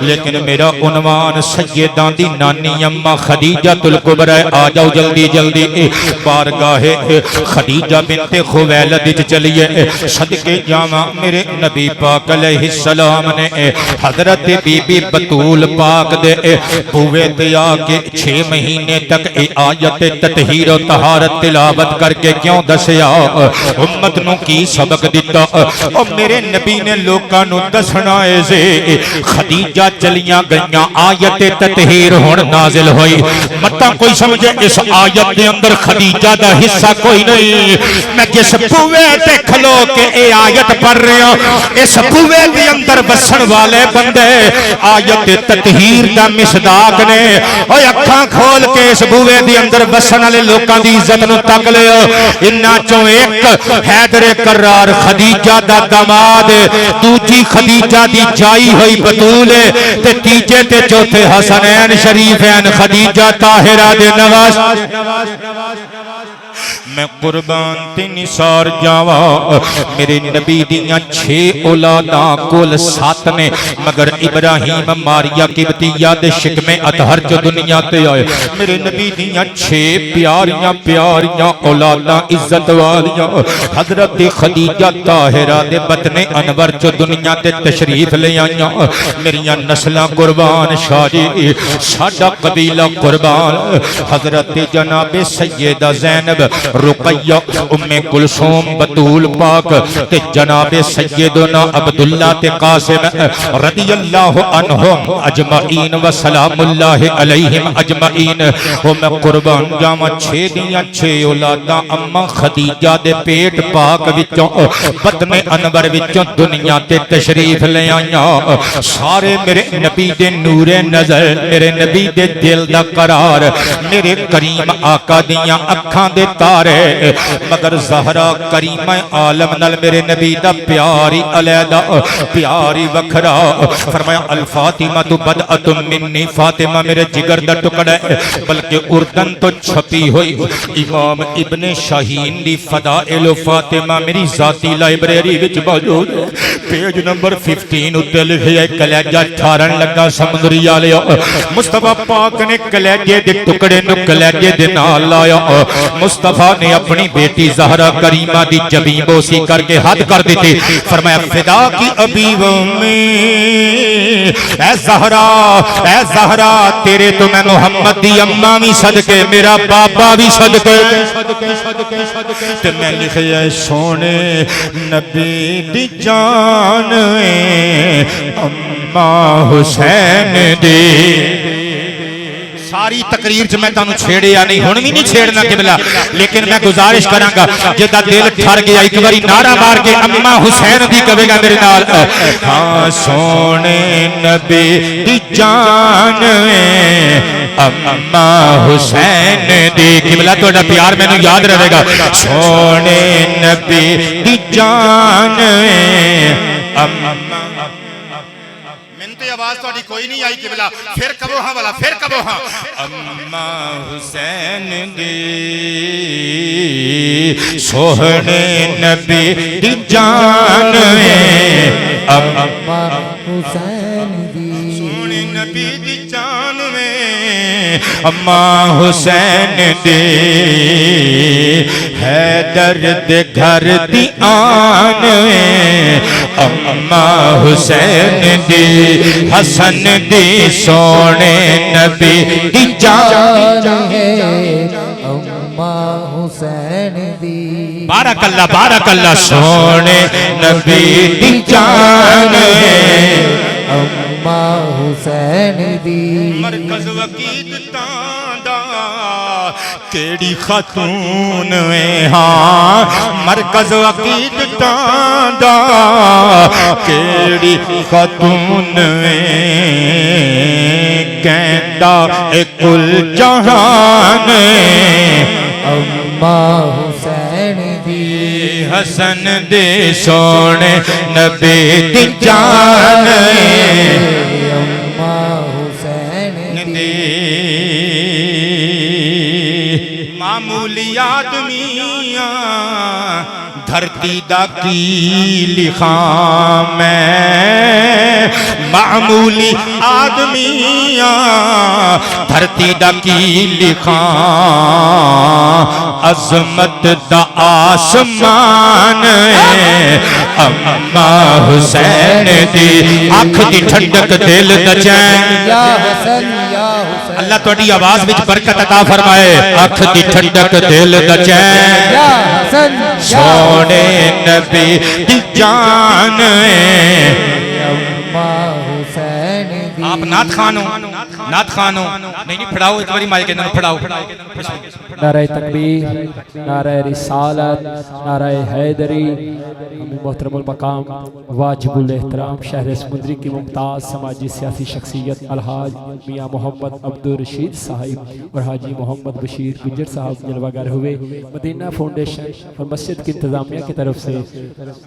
لیکن میرا عنوان سیداں دی نانی اماں خدیجہ الکبریٰ آ جاؤ جلدی جلدی بارگاہ خدیجہ بنت خویلد وچ چلیے صدقے جاواں میرے نبی پاک علیہ السلام نے حضرت بی بی بطول پاک دے بوئے تے آ کے 6 مہینے تک آیت تطہیر و طہارت تلاوت کر کے کیوں دسیا امت نو کی سبق دیتا اور میرے نبی نے لوکاں نو دسنا اے سے خدیجہ چلیاں گئیاں آیت تطہیر ہون نازل ہوئی متا کوئی سمجھے اس آیت دے اندر خدیجہ دا حصہ کوئی نہیں میں جس بوئے تے کھلو کے اے آیت پڑھ رہے ہوں اس بوئے دے اندر بسن والے بندے آیت تطہیر دا مصداق نے اوے اکھاں کھول کے اس بوئے دے اندر بسن والے لوکاں دی عزت نو تک لے انہاں چوں ایک حیدر کرار خدیجہ دا داماد دوجی خدیجہ دی جائی ہوئی بطول تے تیجے تے چوتھے حسنین شریفین خدیجہ طاہرہ دے نواز میں قربان تے نثار جاواں میرے نبی دیاں 6 اولاداں کل 7 نے مگر ابراہیم ماریا قبطیہ دے شکم اطہر جو دنیا تے آئے میرے نبی دیاں 6 پیاریاں پیاریاں اولاداں عزت والیاں حضرت خدیجہ طاہرہ دے بطن انور جو دنیا تے تشریف لے آئیاں میریاں نسلاں قربان شاہی ساڈا قبیلہ قربان حضرت جناب سیدہ زینب رقیہ ام کلثوم بطول پاک تے جناب سیدنا عبداللہ تے قاسم رضی اللہ عنہم اجمعین و سلام اللہ علیہم اجمعین وہ میں قربان جاواں 6 دیاں 6 اولاداں اما خدیجہ دے پیٹ پاک وچوں بطن انور وچوں دنیا تے تشریف لے آئیاں سارے میرے نبی دے نور نظر میرے نبی دے دل دا قرار میرے کریم آقا دیاں اکھاں دے تارے مگر زہرا کریم عالم نال میرے نبی دا پیاری علیحدہ پیاری وکھرا فرمایا الفاطمہ تو بدعت منی فاطمہ میرے جگر دا ٹکڑا ہے بلکہ اردن تو چھپی ہوئی امام ابن شاہین دی فضائل فاطمہ میری ذاتی لائبریری وچ موجود پیج نمبر 15 اتے لکھیا کلیجہ ٹھارن لگا سمندری والیا مصطفیٰ پاک نے کلیجے دے ٹکڑے نو کلیجے دے نال لایا مصطفیٰ نے اپنی بیٹی زہرا کریمہ دی جبیں بوسی کر کے حد کر دیتی فرمایا فدا کی ابی و امی اے زہرا تیرے تو میں محمد دی اماں بھی صدقے میرا بابا بھی صدقے تے میں لکھیا سونے نبی دی جان اماں حسین دی ساری تقریر چ میں تانوں چھیڑیا نہیں ہن بھی نہیں چھیڑنا قبلہ لیکن میں گزارش کراں گا جدا دل ٹھر گیا ایک باری نعرہ مار کے اما حسین دی کہے گا میرے نال ہاں سونے نبی دی جان اما حسین دی قبلہ تہاڈا پیار مینوں یاد رہے گا سونے نبی دی جان من تے آواز تہاڈی کوئی نہیں آئی قبلہ پھر کبو ہاں والا پھر کبو ہاں اما حسین دی سونے نبی دی جان اما حسین دی سونے نبی دی جان اما حسین دی حیدر دے گھر دی آن اما حسین دی حسن دی سونے نبی دی جان ہے اما حسین دی بارک اللہ سونے نبی دی جان اما حسین دی مرکز وقید تاندا کیڑی خاتون ہاں مرکز وقید تاندا کیڑی خاتون کہندا اے کل جہان اما حسین دی حسن دے سونے نبی دی جان اما حسین دی معمولی آدمیاں دھرتی دا کی لکھاں میں معمولی آدمیاں دھرتی دا کی لکھاں عظمت دا آسمان اما حسین دی آنکھ دی ٹھنڈک دل دا چین یا حسن یا حسین اللہ تہاڈی آواز وچ برکت عطا فرمائے آنکھ دی ٹھنڈک دل دا چین یا حسن سونے نبی دی جان اما حسین دی آپ نعت خانو نہیں پڑھاؤ ایک باری مائک انہوں پڑھاؤ نعرہ تکبیر نعرہ رسالت نعرہ حیدری ہمیں محترم المقام واجب الاحترام شہر سمندری کی ممتاز سماجی سیاسی شخصیت الحاج میاں محمد عبدالرشید صاحب اور حاجی محمد بشیر گجر صاحب جلوہ گر ہوئے مدینہ فاؤنڈیشن اور مسجد کی انتظامیہ کی طرف سے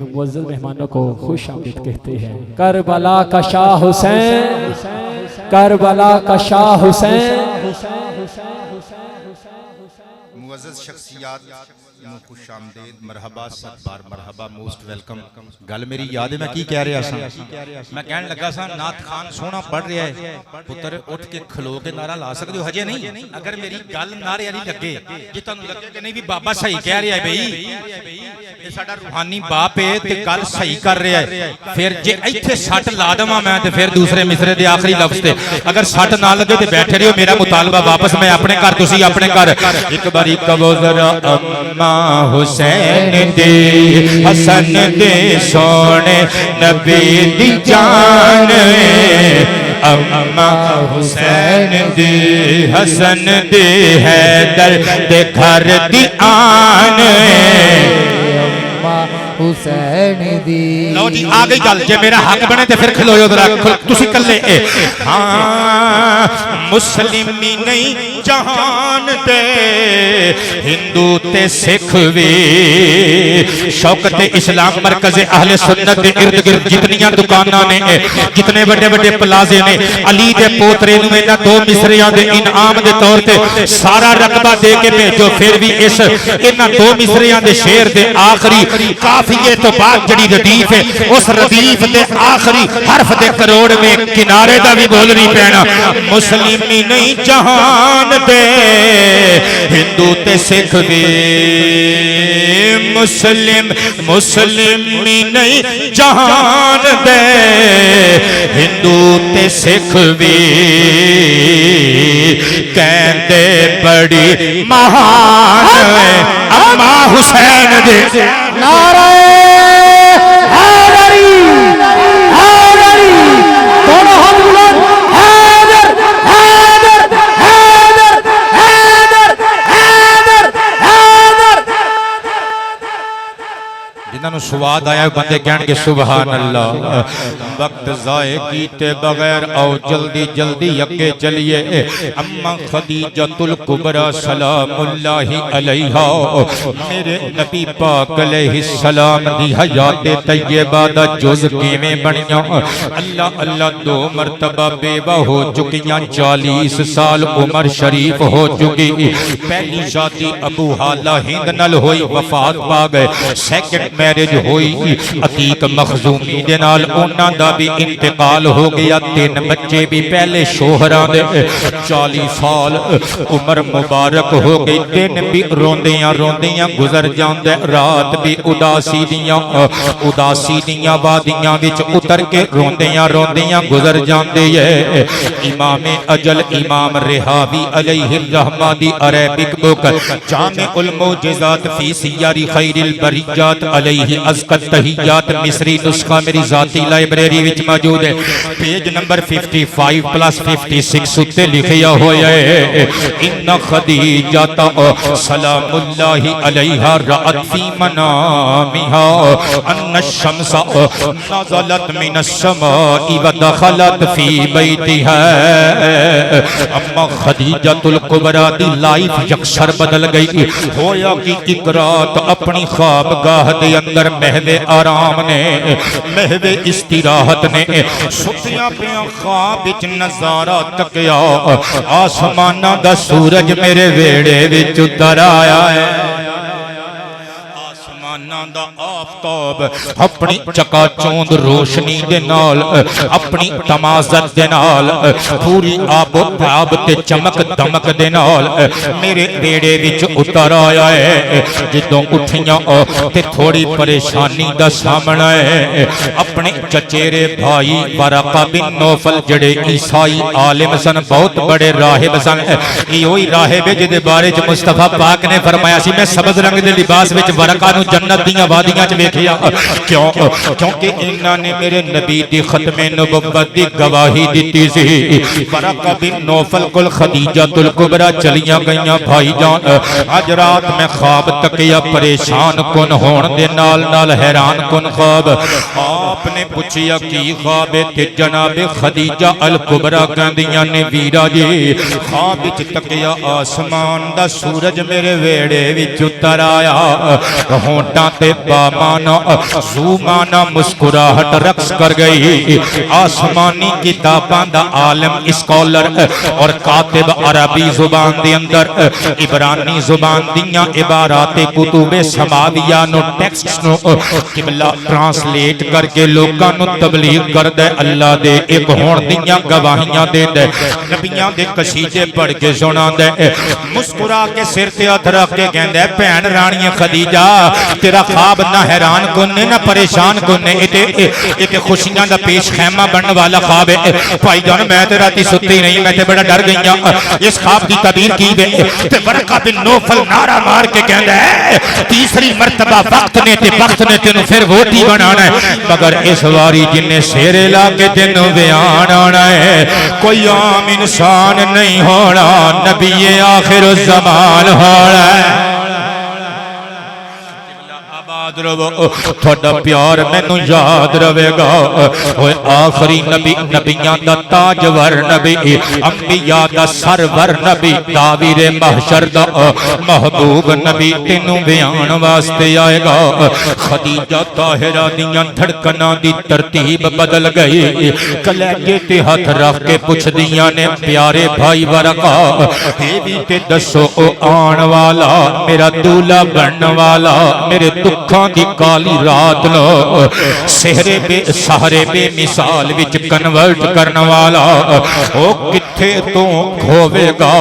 معزز مہمانوں کو خوش آمدید کہتے ہیں کربلا کا شاہ حسین کربلا کا شاہ حسین معزز شخصیات خوش آمدید مرحبا ست بار مرحبا موسٹ ویلکم گل میری یاد ہے میں کی کہہ رہا سا میں کہنے لگا سا نعت خان سونا پڑھ رہا ہے پتر اٹھ کے کھلو کے نعرہ لا سکتے ہو حجے نہیں اگر میری گل نعرے والی لگے جی تانوں لگے کہ نہیں بھی بابا صحیح کہہ رہا ہے بھئی یہ ساڈا روحانی باپ ہے تے گل صحیح کر رہا ہے پھر جے ایتھے سٹ لا دواں میں تے پھر دوسرے مصرے دے آخری لفظ تے اگر سٹ نہ لگے تے بیٹھے رہو میرا مطالبہ واپس میں اپنے گھر تسی اپنے گھر ایک باری کہو ذرا اما حسین دی حسن دے سونے نبی دی جان اما حسین دی حسن دی حیدر دے گھر دی آن اما حسین دی لو جی آ گئی گل جے میرا حق بنے تے پھر کھلویو ذرا تسی کلے ہاں مسلمی نہیں جہان تے ہندو تے سکھ وی شوکت اسلام مرکز اہل سنت دے ارد گرد جتنیاں دکاناں نے جتنے بڑے بڑے پلازے نے علی دے پوترے نو انہاں دو مصریاں دے انعام دے طور تے سارا رقبہ دے کے بھیجو پھر بھی اس انہاں دو مصریاں دے شعر دے آخری قافیے تو بعد جڑی ردیف ہے اس ردیف دے آخری حرف دے کروڑ میں کنارے دا بھی بول نہیں پینا مسلمی نہیں جہان دے ہندو تے سکھ بھی مسلمی نہیں جہان دے ہندو تے سکھ بھی کہندے بڑی مہان اما حسین دے نعرہ حیدری حیدری دونوں ہاتھ بلند حیدر حیدر حیدر نو سواد آیا بندے کہن کے سبحان اللہ وقت ضائع کیتے بغیر او جلدی جلدی اگے چلیے اما خدیجۃ الکبریٰ سلام اللہ علیہا میرے نبی پاک علیہ السلام دی حیات طیبہ دا جز کیویں بنیاں اللہ اللہ دو مرتبہ بیوہ ہو چکیاں 40 سال عمر شریف ہو چکی پہلی شادی ابو حالہ ہند نال ہوئی وفات پا گئے سیکنڈ میرج ہوئی عتیق مخزومی دے نال انہاں دا بھی انتقال ہو گیا 3 بچے بھی پہلے شوہراں دے 40 سال عمر مبارک ہو گئی دن بھی روندیاں روندیاں گزر جاندے رات بھی اداسی دیاں وادیاں وچ اتر کے روندیاں روندیاں گزر جاندے ہے امام اجل امام رحابی علیہ الرحمہ دی عربک بک جامع المعجزات فی سیر خیر البریات علیہ ازکی التحیات مصری نسخہ میری ذاتی لائبریری وچ موجود ہے پیج نمبر 55+56 اتے لکھیا ہویا ہے ان خدیجۃ سلام اللہ علیہا رأت فی منامها ان الشمس نزلت من السماء ودخلت فی بیتها اما خدیجۃ الکبریٰ دی لائف یکسر بدل گئی ہویا کہ ایک رات اپنی خوابگاہ دے اندر محو آرام نے محو استراحت نے ستیاں پیاں خواب وچ نظارہ تکیا آسمانہ دا سورج میرے ویڑے وچ اتر آیا ہے دا آفتاب اپنی چکا چوند روشنی دے نال اپنی تمازت دے نال پوری آب و تاب تے چمک دمک دے نال میرے بیڑے وچ اتر آیا ہے جدوں اٹھیاں تے تھوڑی پریشانی دا سامنا ہے اپنے چچیرے بھائی ورقہ بن نوفل جڑے عیسائی عالم سن بہت بڑے راہب سن یہ وہی راہب جدے بارے چ مصطفیٰ پاک نے فرمایا سی میں سبز رنگ دے لباس وچ ورقہ نو جنت دیاں وادیاں چ ویکھیا کیونکہ انہاں نے میرے نبی دی ختم نبوت دی گواہی دتی سی ورقہ بن نوفل کول خدیجۃ الکبریٰ چلیاں گئیاں بھائی جان اج رات میں خواب تکیا پریشان کن ہون دے نال نال حیران کن خواب آپ نے پوچھیا کی خواب تے جناب خدیجہ الکبریٰ کہندیاں نے ویرا جی خواب وچ تکیا آسمان دا سورج میرے ویڑے وچ اتر آیا ہونٹاں تے بامانا زومانا مسکراہٹ رقص کر گئی آسمانی کتاباں دا عالم اسکالر اور کاتب عربی زبان دے اندر عبرانی زبان دیاں عبارات کتب سماویہ نو ٹیکسٹ نو قبلہ ٹرانسلیٹ کر کے لوگاں نو تبلیغ کر دے اللہ دے ایک ہون دیاں گواہیاں دے دے نبیاں دے قصیدے پڑھ کے سنا دے مسکرا کے سر تے ہاتھ رکھ کے کہندے بہن رانی خدیجہ تیرا خواب نہ حیران کنے نہ پریشان کنے ایتے خوشیاں دا پیش خیمہ بننے والا خواب ہے بھائی جان میں تے راتی ستی نہیں میں تے بڑا ڈر گئیاں اس خواب دی تعبیر کی وے تے ورقہ بن نوفل نعرہ مار کے کہندا ہے تیسری مرتبہ وقت نے تے وقت نے تینوں پھر ووٹی بنانا ہے مگر اس واری جن نے شیر لا کے تینوں بیان آنا ہے کوئی عام انسان نہیں ہونا نبی آخر الزمان ہونا ہے تھوڑا پیار مینوں یاد رہے گا ہوئے آخری نبی نبیاں دا تاجور نبی انبیاء دا سرور نبی تعبیر محشر دا محبوب نبی تینوں بیان واسطے آئے گا خدیجہ طاہرہ دیاں دھڑکناں دی ترتیب بدل گئی کلیجے تے ہاتھ رکھ کے پوچھ دیاں نے پیارے بھائی ورقہ بیوی تے دسو او آن والا میرا دولہ بن والا میرے دکھاں دی کالی رات لو سہرے بے مثال وچ کنورٹ کرن والا او کتھے تو ہوے گا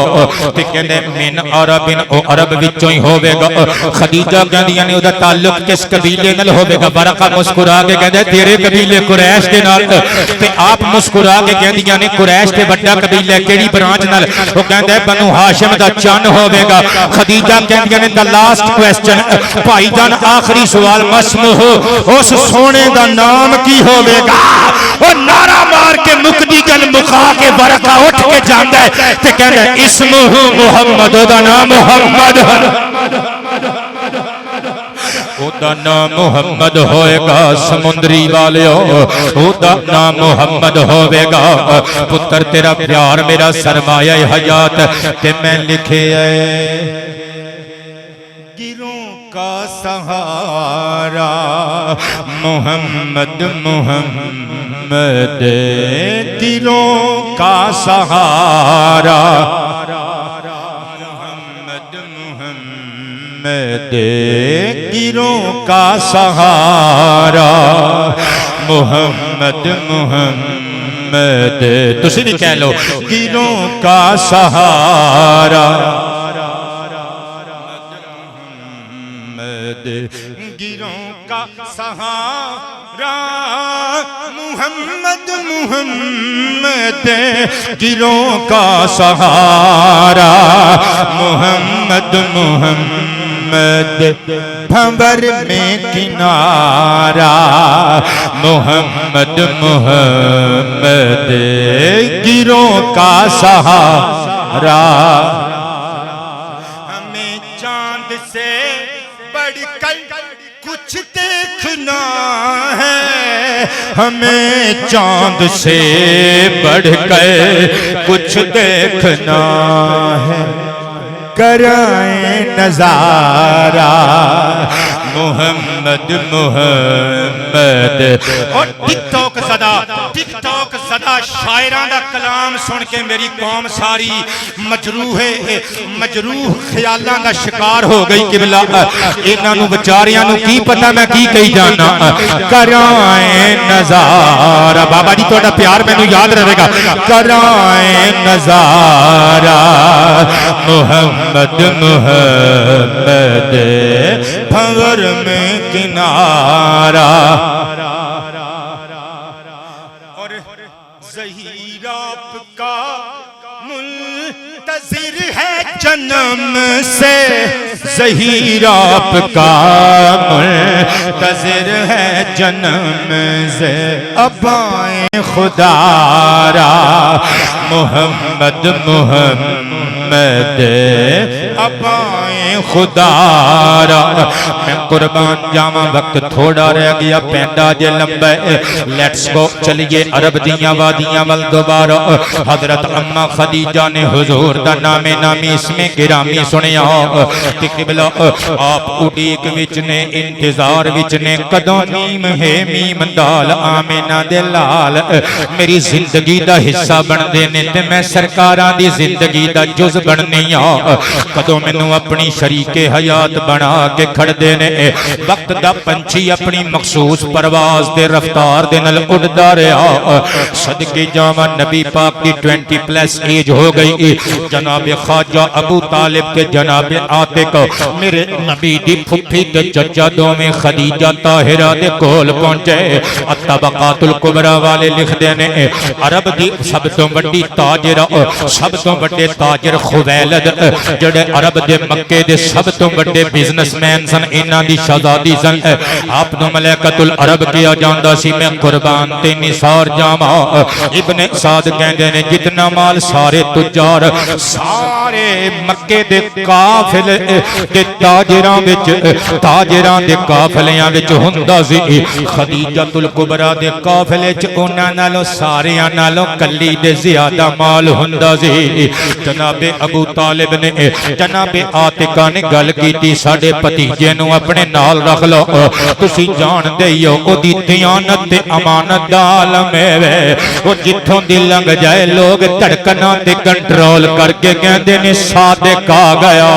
تے کہندے من عربن او عرب وچوں ہی ہوے گا خدیجہ کہندیاں نے او دا تعلق کس قبیلے نال ہوے گا ورقہ مسکرا کے کہندا تیرے قبیلے قریش دے نال تے آپ مسکرا کے کہندیاں نے قریش تے بڑا قبیلہ کیڑی برانچ نال او کہندا بنو ہاشم دا چن ہوے گا خدیجہ کہندیاں نے دا لاسٹ کوسچن بھائی جان آخری سوال مسموح اس سونے دا نام کی ہوئے گا وہ نعرہ مار کے مقدی گل مقا کے ورقہ اٹھ کے جاندہ ہے تے کہنے اسمہ محمد دا نام محمد ਉਹਦਾ ਨਾਮ ਮੁਹੰਮਦ ਹੋਏਗਾ ਸਮੁੰਦਰੀ ਵਾਲਿਓ ਉਹਦਾ ਨਾਮ ਮੁਹੰਮਦ ਹੋਵੇਗਾ ਪੁੱਤਰ ਤੇਰਾ ਪਿਆਰ ਮੇਰਾ ਸਰਮਾਇਆ ਹਯਾਤ ਤੇ ਮੈਂ ਲਿਖਿਆ ਗਿਰੋਂ کا سہارا محمد محمد گروں کا سہارا محمد محمد گروں کا سہارا محمد محمد تسی بھی کہہ لو گروں کا سہارا گروں کا سہارا محمد محمد گروں کا سہارا محمد محمد بھنور میں کنارا محمد محمد گروں کا سہارا ہمیں چاند سے بڑھ کر کچھ دیکھنا ہے ہمیں چاند سے بڑھ کر کچھ دیکھنا ہے کرائیں نظارہ محمد محمد اور ٹک ٹاک صدا شاعراں دا کلام سن کے میری قوم ساری مجروح خیالاں دا شکار ہو گئی قبلہ انہاں نو بیچاریاں نو کی پتہ میں کی کہی جانا کرائیں نظارہ بابا جی تہاڈا پیار مینوں یاد رہے گا کرائیں نظارہ محمد محمد بھنور میں کنارہ اور ظہیر آپ کا منتظر ہے جنم سے ظہیر آپ کا منتظر ہے جنم سے اب آئیں خدا را محمد محمد اب آئیں خدا را میں قربان جاواں وقت تھوڑا رہ گیا پینڈا جے لمبا لیٹس گو چلیے عرب دیاں وادیاں ول دوبارہ حضرت اماں خدیجہ نے حضور دا نامی اس میں گرامی سنیا کہ قبلہ آپ اڈیک وچ نے انتظار وچ نے کدوں نیم ہے میم دال آمینہ دے لال میری زندگی دا حصہ بن دے نے تے میں سرکاراں دی زندگی دا جز بننی کدوں مینوں اپنی شریک حیات بنا کے کھڑ دے نے وقت دا پنچھی اپنی مخصوص پرواز دے رفتار دے نال اڑدا رہیا صدقے جاواں نبی پاک دی 20 پلس ایج ہو گئی جناب خواجہ ابو طالب کے جناب عاتق میرے نبی دی پھپھی تے چچا دوویں خدیجہ طاہرہ دے کول پہنچے الطبقات الکبریٰ والے لکھ دے نے عرب دی سب تو بڑی تاجر سب تو بڑے تاجر خویلد جڑے عرب دے مکے دے سب تو بڑے بزنس مین سن انہاں دی شہزادی سن آپ نو ملائکۃ العرب کیا جاندا سی میں قربان تے نثار جاواں ابن سعد کہندے نے جتنا مال سارے تجار سارے مکے دے قافلے تے تاجراں دے قافلیاں وچ ہوندا سی خدیجۃ الکبریٰ دے قافلے چ انہاں نالوں ساریاں نالوں کلی دے زیادہ مال ہوندا سی جناب ابو طالب نے جناب عاتقہ نے گل کیتی ساڈے بھتیجے نو اپنے نال رکھ لو تسی جان دیو او دی دیانت تے امانت دا عالم ہے او جتھوں دی لنگ جائے لوگ دھڑکناں تے کنٹرول کر کے کہندے نے صادق آ گیا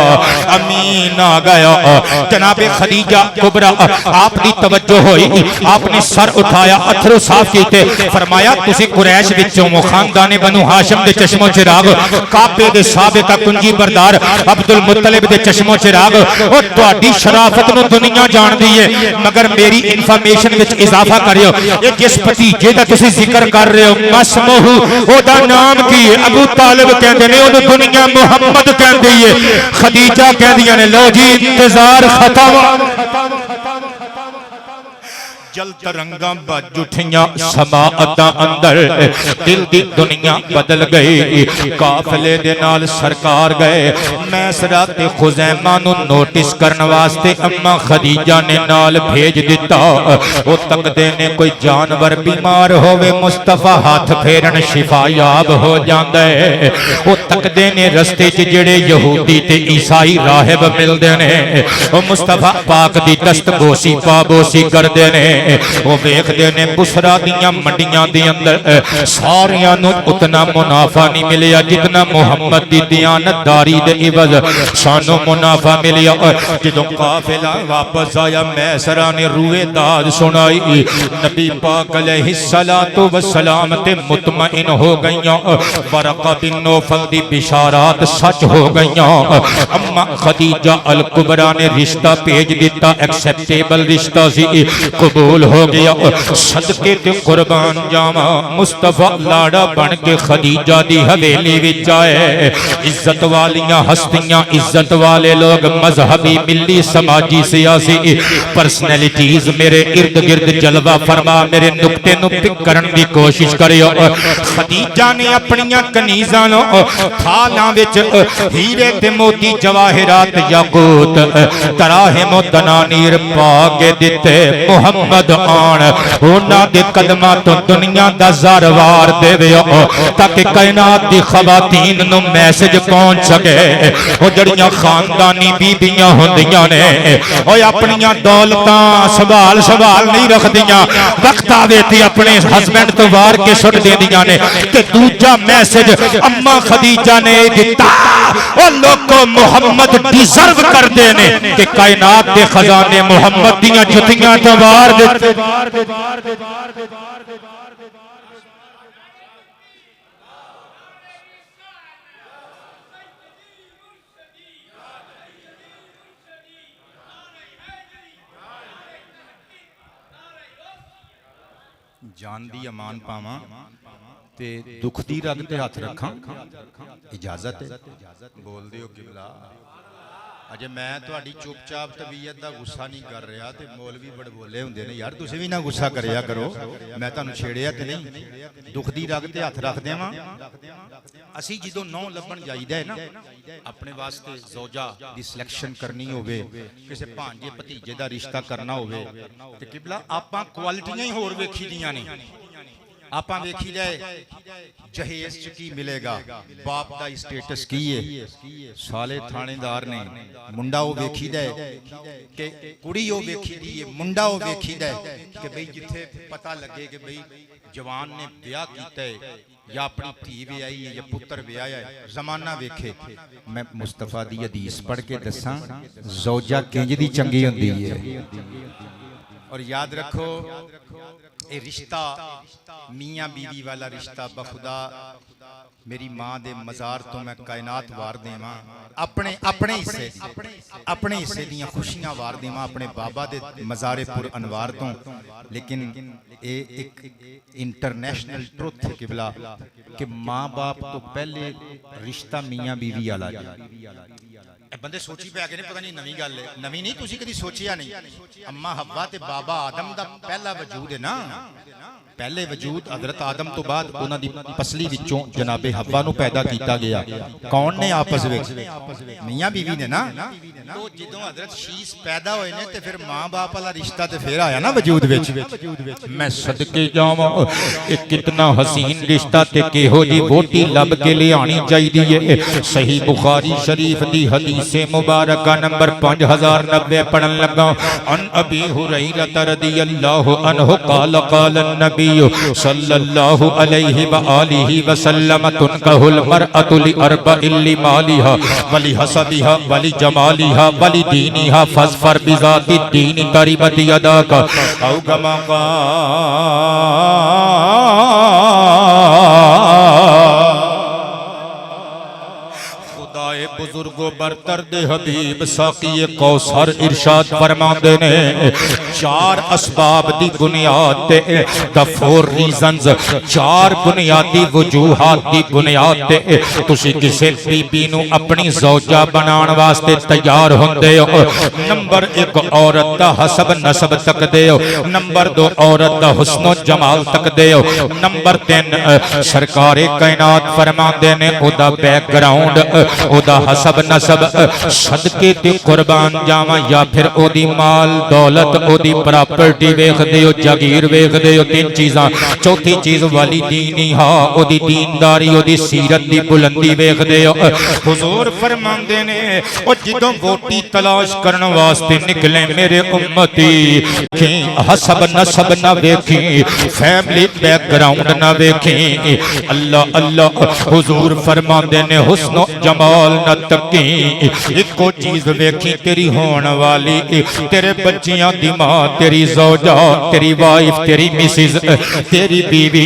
امین آ گیا جناب خدیجہ کبریٰ آپ دی توجہ ہوئی آپ نے سر اٹھایا اتھرو صاف کیتے فرمایا تسی قریش وچوں خاندان بنو ہاشم دے چشم و چراغ کعبے دے سابقہ کنجی بردار عبد المطلب دے چشم و چراغ اور تہاڈی شرافت نو دنیا جان دی ہے مگر میری انفارمیشن وچ اضافہ کریو یہ جس بھتیجے دا تسی ذکر کر رہے ہو مسموح او دا نام کی ہے ابو طالب کہندے نے اونوں دنیا محمد کہندی ہے خدیجہ کہندیاں نے لو جی انتظار ختم جل ترنگاں بج اٹھیاں سماعتاں اندر دل دی دنیا بدل گئی قافلے دے نال سرکار گئے میسرہ تے خزیمہ نو نوٹس کرن واسطے اما خدیجہ نے نال بھیج دیتا او تک دینے کوئی جانور بیمار ہوئے مصطفیٰ ہاتھ پھیرن شفا یاب ہو جاندے او تک دینے رستے جڑے یہودی تے عیسائی راہب مل دینے او مصطفیٰ پاک دی دست بوسی پا بوسی کر دینے او ویکھ دینے بسرا دیاں منڈیاں دی اندر ساریاں نو اتنا منافع نہیں ملیا جتنا محمد دی دیانتداری دے عوض سانو منافع ملیا جدوں قافلہ واپس آیا میسرہ نے روئے داد سنائی نبی پاک علیہ السلام تے مطمئن ہو گئیاں ورقہ بن نوفل دی بشارات سچ ہو گئیاں اما خدیجہ الکبریٰ نے رشتہ بھیج دیتا ایکسپٹیبل رشتہ سی قبول ہو گیا صدقے تے قربان جاواں مصطفیٰ لاڑا بن کے خدیجہ دی حویلی وچ آئے عزت والیاں ہستیاں عزت والے لوگ مذہبی ملی سماجی سیاسی پرسنالٹیز میرے ارد گرد جلوہ فرما میرے نکتے نو پک کرن دی کوشش کریو خدیجہ نے اپنیاں کنیزاں نو تھالاں وچ ہیرے تے موتی جواہرات یاقوت تراہم و دنانیر پاگے دیتے محمد آن اونا دے قدمہ تو دنیا دا زاروار دے ویو تاکہ کائنات دی خواتین نو میسج پہنچ سکے وہ جڑیاں خاندانی بیبیاں ہوندیاں نے وہ اپنیاں دولتاں سوال نہیں رکھ دیاں وقت آوے تھی اپنے ہسبینڈ تو وار کے سٹ دے دیاں نے کہ دوجہ میسج اما خدیجہ نے دیتا وہ لوگ کو محمد ڈیزرو کر دینے کہ کائنات دے خزانے محمد دیاں جتیاں تو وار دیتے جان دی امان پاواں تے دکھ دی رگ تے ہاتھ رکھاں اجازت ہے بول دیو قبلہ اجے میں تہاڈی چپ چاپ طبیعت دا غصہ نہیں کر رہا تے مولوی بڑے بولے ہوندے نے یار تسی بھی نہ غصہ کریا کرو میں تانوں چھیڑیا تے نہیں دکھ دی رگ تے ہاتھ رکھ دیواں اسی جدوں نو لبن جائیدا ہے نا اپنے واسطے زوجہ دی سلیکشن کرنی ہوے کسے بھانجے بھتیجے دا رشتہ کرنا ہوے تے قبلہ آپاں کوالٹیاں ہی ہور ویکھی دیاں نے آپاں ویکھی جائے جہیز چکی ملے گا باپ دا اسٹیٹس کی ہے سالے تھانے دار نے منڈا ہو ویکھی جائے کہ کڑی ہو ویکھی دیئے منڈا ہو ویکھی جائے کہ بھئی جتھے پتہ لگے کہ بھئی جوان نے بیاہ کیتا ہے یا اپنی تھی بھی آئی ہے یا پتر بھی آیا ہے زمانہ ویکھے میں مصطفیٰ دی حدیث پڑھ کے دساں زوجہ کنج دی چنگی ہوندی ہے اور یاد رکھو اے رشتہ میاں بیوی والا رشتہ بخدا میری ماں دے مزار تو میں کائنات وار دے ماں اپنے حصے دیاں خوشیاں وار دے ماں اپنے بابا دے مزار پر انوار تو لیکن اے ایک انٹرنیشنل ٹروتھ ہے قبلہ کہ ماں باپ تو پہلے رشتہ میاں بیوی والا بندے سوچی پہ آگے نہیں پتہ نہیں نوی گل ہے نوی نہیں تسی کدی سوچیا نہیں اما حوا تے بابا آدم دا پہلا وجود ہے نا پہلے وجود حضرت آدم تو بعد انہاں دی پسلی وچوں جناب حوا نو پیدا کیتا گیا کون نے آپس وچ میاں بیوی نے نا تو جدوں حضرت شیش پیدا ہوئے نے تے پھر ماں باپ والا رشتہ تے پھر آیا نا وجود وچ میں صدقے جاواں اے کتنا حسین رشتہ تے کہو جی ووٹی لب کے لے آنی چاہیے صحیح بخاری شریف دی حدیث مبارکہ نمبر 5090 پڑھن لگا ان ابی ہریرہ رضی اللہ عنہ قال قال النبی صلی اللہ علیہ وآلہ وسلم تنکہ المرأة لأربع لمالها ولحسبها ولجمالها ولدینها فاظفر بذات الدین تربت یداک او کما قال بزرگو برتر دے حبیب ساقی کوثر ارشاد فرماندے نے 4 اسباب دی بنیاد تے the 4 reasons 4 بنیادی وجوہات دی بنیاد تے تسی کسے بی بی نو اپنی زوجہ بنان واسطے تیار ہوندے ہو نمبر 1 عورت دا حسب نسب تک دے ہو نمبر 2 عورت دا حسن و جمال تک دے ہو نمبر 3 سرکار کائنات فرماندے نے او دا بیک گراؤنڈ او دا حسب نسب صدقے تے قربان جاواں یا پھر او دی مال دولت او دی پراپرٹی ویکھ دے ہو جاگیر ویکھ دے ہو 3 چیزاں چوتھی چیز والدینی ہاں او دی دینداری او دی سیرت دی بلندی ویکھ دے ہو حضور فرماندے نے او جدوں ووٹی تلاش کرن واسطے نکلے میرے امتی کہ حسب نسب نہ ویکھی فیملی بیک گراؤنڈ نہ ویکھی اللہ اللہ حضور فرماندے نے حسن و جمال نہ تکی ایکو چیز ویکھی تیری ہون والی تیرے بچیاں دی ماں تیری زوجہ تیری وائف تیری مسز تیری بیوی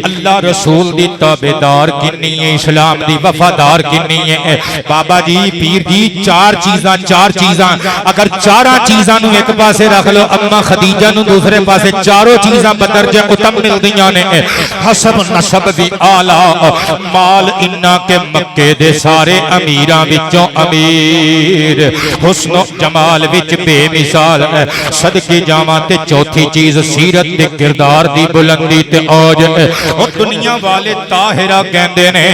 اللہ رسول دی تابعدار کنی ہے اسلام دی وفادار کنی ہے بابا جی پیر جی 4 چیزاں اگر 4 چیزاں نو ایک پاسے رکھ لو اما خدیجہ نو دوسرے پاسے 4 چیزاں بدرجہ اتم مل دیاں نے حسب نسب بھی آلہ مال انہاں کے مکے دے سارے امیراں وچوں امیر حسن و جمال وچ بے مثال صدقے جاواں تے چوتھی چیز سیرت تے کردار دی بلندی تے اوج او دنیا والے طاہرہ کہندے نے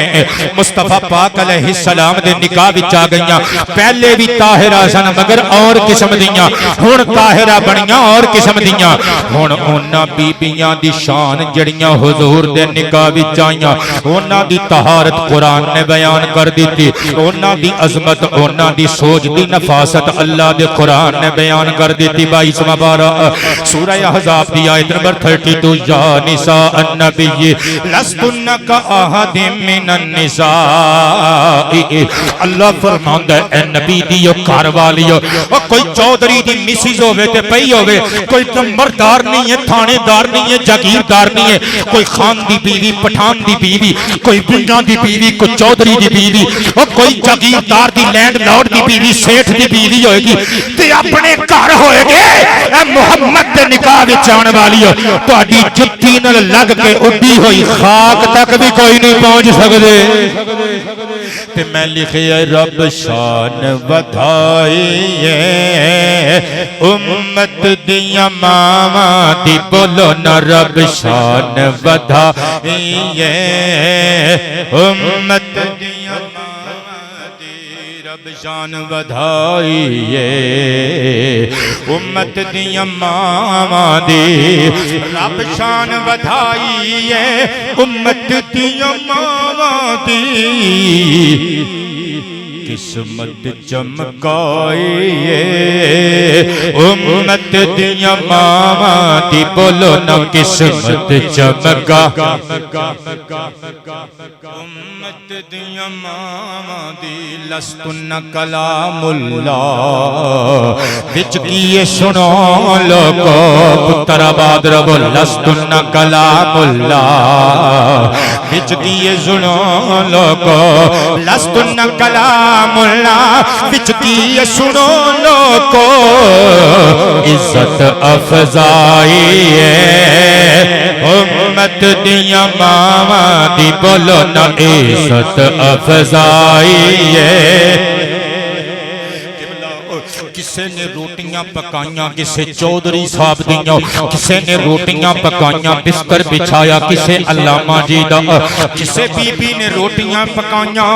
مصطفیٰ پاک علیہ السلام دے نکاح وچ آ گئیاں پہلے بھی طاہرہ سن مگر اور قسم دیاں ہن طاہرہ بنیاں اور قسم دیاں ہن انہاں بیبییاں دی شان جڑیاں حضور دے نکاح وچ آئیاں انہاں دی طہارت قرآن نے بیان کر دیتی انہاں دی عظمت انہاں دی سوچ دی نفاست اللہ دے قرآن نے بیان کر دیتی 22 مبارہ سورہ احزاب دی آیت نمبر 32 یا نساء النبی لستن کاحد من النساء اللہ فرماندا ہے اے نبی دیو گھر والیو کوئی چودھری دی مسز ہوے تے پئی ہوے کوئی نمبردار نہیں ہے تھانے دار نہیں ہے جاگیردار نہیں ہے کوئی خان دی بیوی پٹھان دی بیوی کوئی بنگا دی بیوی کوئی چودھری دی بیوی کوئی جاگیردار دی لینڈ لارڈ دی بیوی سیٹھ دی بیوی ہوئے گی تے اپنے گھر ہوئے گے اے محمد دے نکاح وچ آن والی ہو تہاڈی جُتی نال لگ کے اڈی ہوئی خاک تک بھی کوئی نہیں پہنچ سکدے تے میں لکھیا رب شان ودھائیے امت دیاں ماواں دی بولو نا رب شان ودھائیے امت دیاں ماواں دی رب شان ودھائیے امت دیاں ماواں دی رب شان ودھائیے امت دیاں ماواں دی قسمت چمکائیے امت دیاں ماواں دی بولو نا قسمت چمکا امت دیاں ماواں دی لستن کلام اللہ وچ کیے سنو لوگو پتر آباد ربو لستن کلام اللہ وچ کیے سنو لوگو لستن کلام اللہ وچ کیے سنو لوگو عزت افضائی ہے امت دیاں ماواں دی بولو نا عزت افضائی ہے کسے نے روٹیاں پکائیاں کسے چودھری صاحب دیاں کسے نے روٹیاں پکائیاں بستر بچھایا کسے علامہ جی دا کسے بی بی نے روٹیاں پکائیاں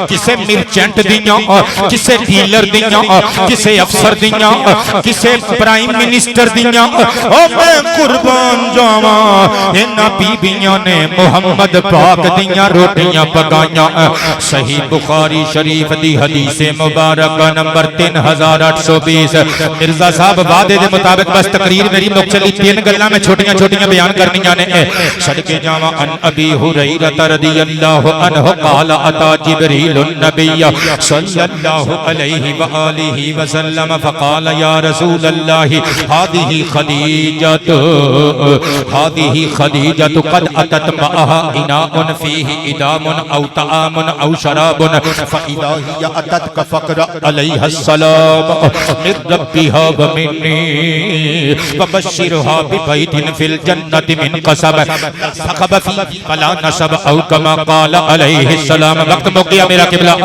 کسے مرچنٹ دیاں کسے ڈیلر دیاں کسے افسر دیاں کسے پرائم منسٹر دیاں او میں قربان جاواں انہاں بیبیاں نے محمد پاک دیاں روٹیاں پکائیاں صحیح بخاری شریف دی حدیث مبارکہ نمبر 3800 120 مرزا صاحب وعدے دے مطابق بس تقریر میری مک چلی 3 گلاں میں چھوٹیاں چھوٹیاں بیان کرنیاں نے صدقے جاواں ان ابی ہریرہ رضی اللہ عنہ قال اتا جبریل النبی صلی اللہ علیہ وآلہ وسلم فقال یا رسول اللہ هذه خدیجة قد اتت معها اناء فيه ادام او طعام او شراب فاذا هي اتتك فقرأ عليها السلام من ربها ومني وبشرها ببيت في الجنة من قصب ثقب فيه فلا نصب او كما قال عليه السلام وقت موقع میرا قبلہ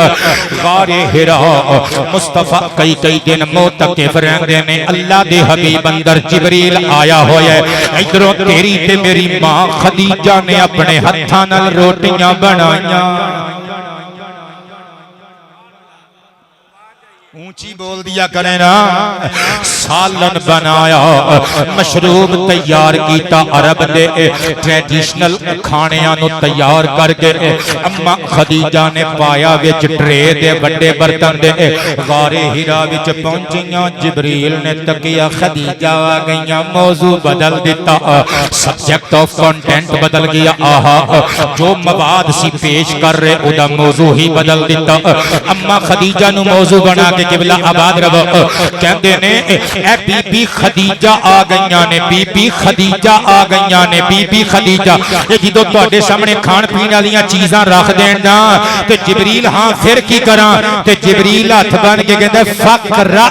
غار حراء مصطفیٰ کئی دن معتکف رہندے نے اللہ دے حبیب اندر جبریل آیا ہویا ہے ادھروں تیری تے میری ماں خدیجہ نے اپنے ہتھاں نال روٹیاں بنائیاں اونچی بول دیا کریں نا سالن بنایا مشروب تیار کیتا عرب دے ٹریڈیشنل کھانیاں نو تیار کر کے اما خدیجہ نے پایا وچ ٹرے دے بڑے برتن دے غار حرا وچ پہنچیاں جبریل نے تکیا خدیجہ آ گئیاں موضوع بدل دیتا سبجیکٹ آف کانٹینٹ بدل گیا آہا جو مواد سی پیش کر رہے ادا موضوع ہی بدل دیتا اما خدیجہ نو موضوع بنا کے قبلہ آباد رہو کہندے نے اے بی بی خدیجہ آ گئیاں نے بی بی خدیجہ آ گئیاں نے بی بی خدیجہ یہ جدو تواڈے سامنے کھان پین والیاں چیزاں رکھ دین نا تے جبریل ہاں پھر کی کراں تے جبریل ہاتھ بن کے کہندا فقرأ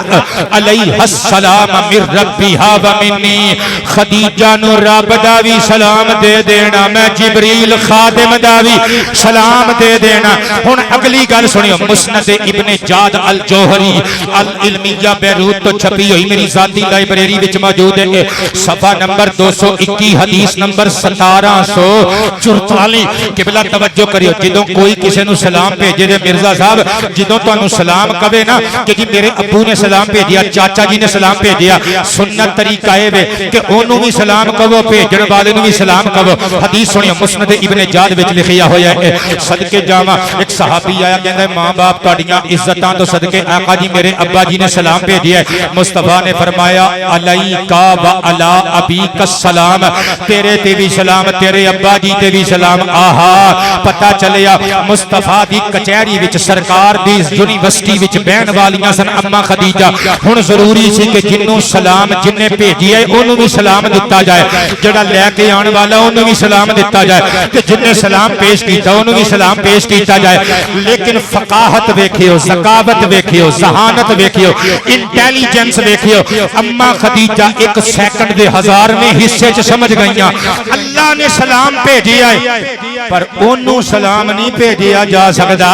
علیہ السلام من ربها ومنی خدیجہ نو رب دا وی سلام دے دینا میں جبریل خادم دا وی سلام دے دینا ہن اگلی گل سنیو مسند ابن جاد الجوہری العلمیہ بیروت تو چھپی ہوئی میری ذاتی لائبریری وچ موجود ہے صفحہ نمبر 221 حدیث نمبر 1744 قبلہ توجہ کریو جدوں کوئی کسی نو سلام بھیجے دے مرزا صاحب جدوں تانوں سلام کہے نا کہ جی میرے ابو نے سلام بھیجیا چاچا جی نے سلام بھیجیا سنت طریقہ اے وے کہ اونوں بھی سلام کہو بھیجن والے نو بھی سلام کہو حدیث سنیو مسند ابن جاد وچ لکھیا ہویا ہے صدقے جاواں ایک صحابی آیا کہندا ماں باپ تہاڈیاں عزتاں تو صدقے آقا جی میرے ابا جی نے سلام بھیجیا ہے مصطفیٰ نے فرمایا علیکا و علی ابیک السلام تیرے تے بھی سلام تیرے ابا جی تے بھی سلام آہا پتہ چلیا مصطفیٰ دی کچہری وچ سرکار دی یونیورسٹی وچ بہن والیاں سن اما خدیجہ ہن ضروری سی کہ جنوں سلام جنے بھیجیا ہے اونوں بھی سلام دتا جائے جڑا لے کے آن والا اونوں بھی سلام دتا جائے تے جنے سلام پیش کیتا اونوں بھی سلام پیش کیتا جائے لیکن فقاہت ویکھیو ذکاوت ویکھیو ذہانت ویکھیو انٹیلیجنس ویکھیو اما خدیجہ ایک سیکنڈ دے 1000 میں حصے چ سمجھ گئیاں اللہ نے سلام بھیجیا ہے پر اونوں سلام نہیں بھیجیا جا سکدا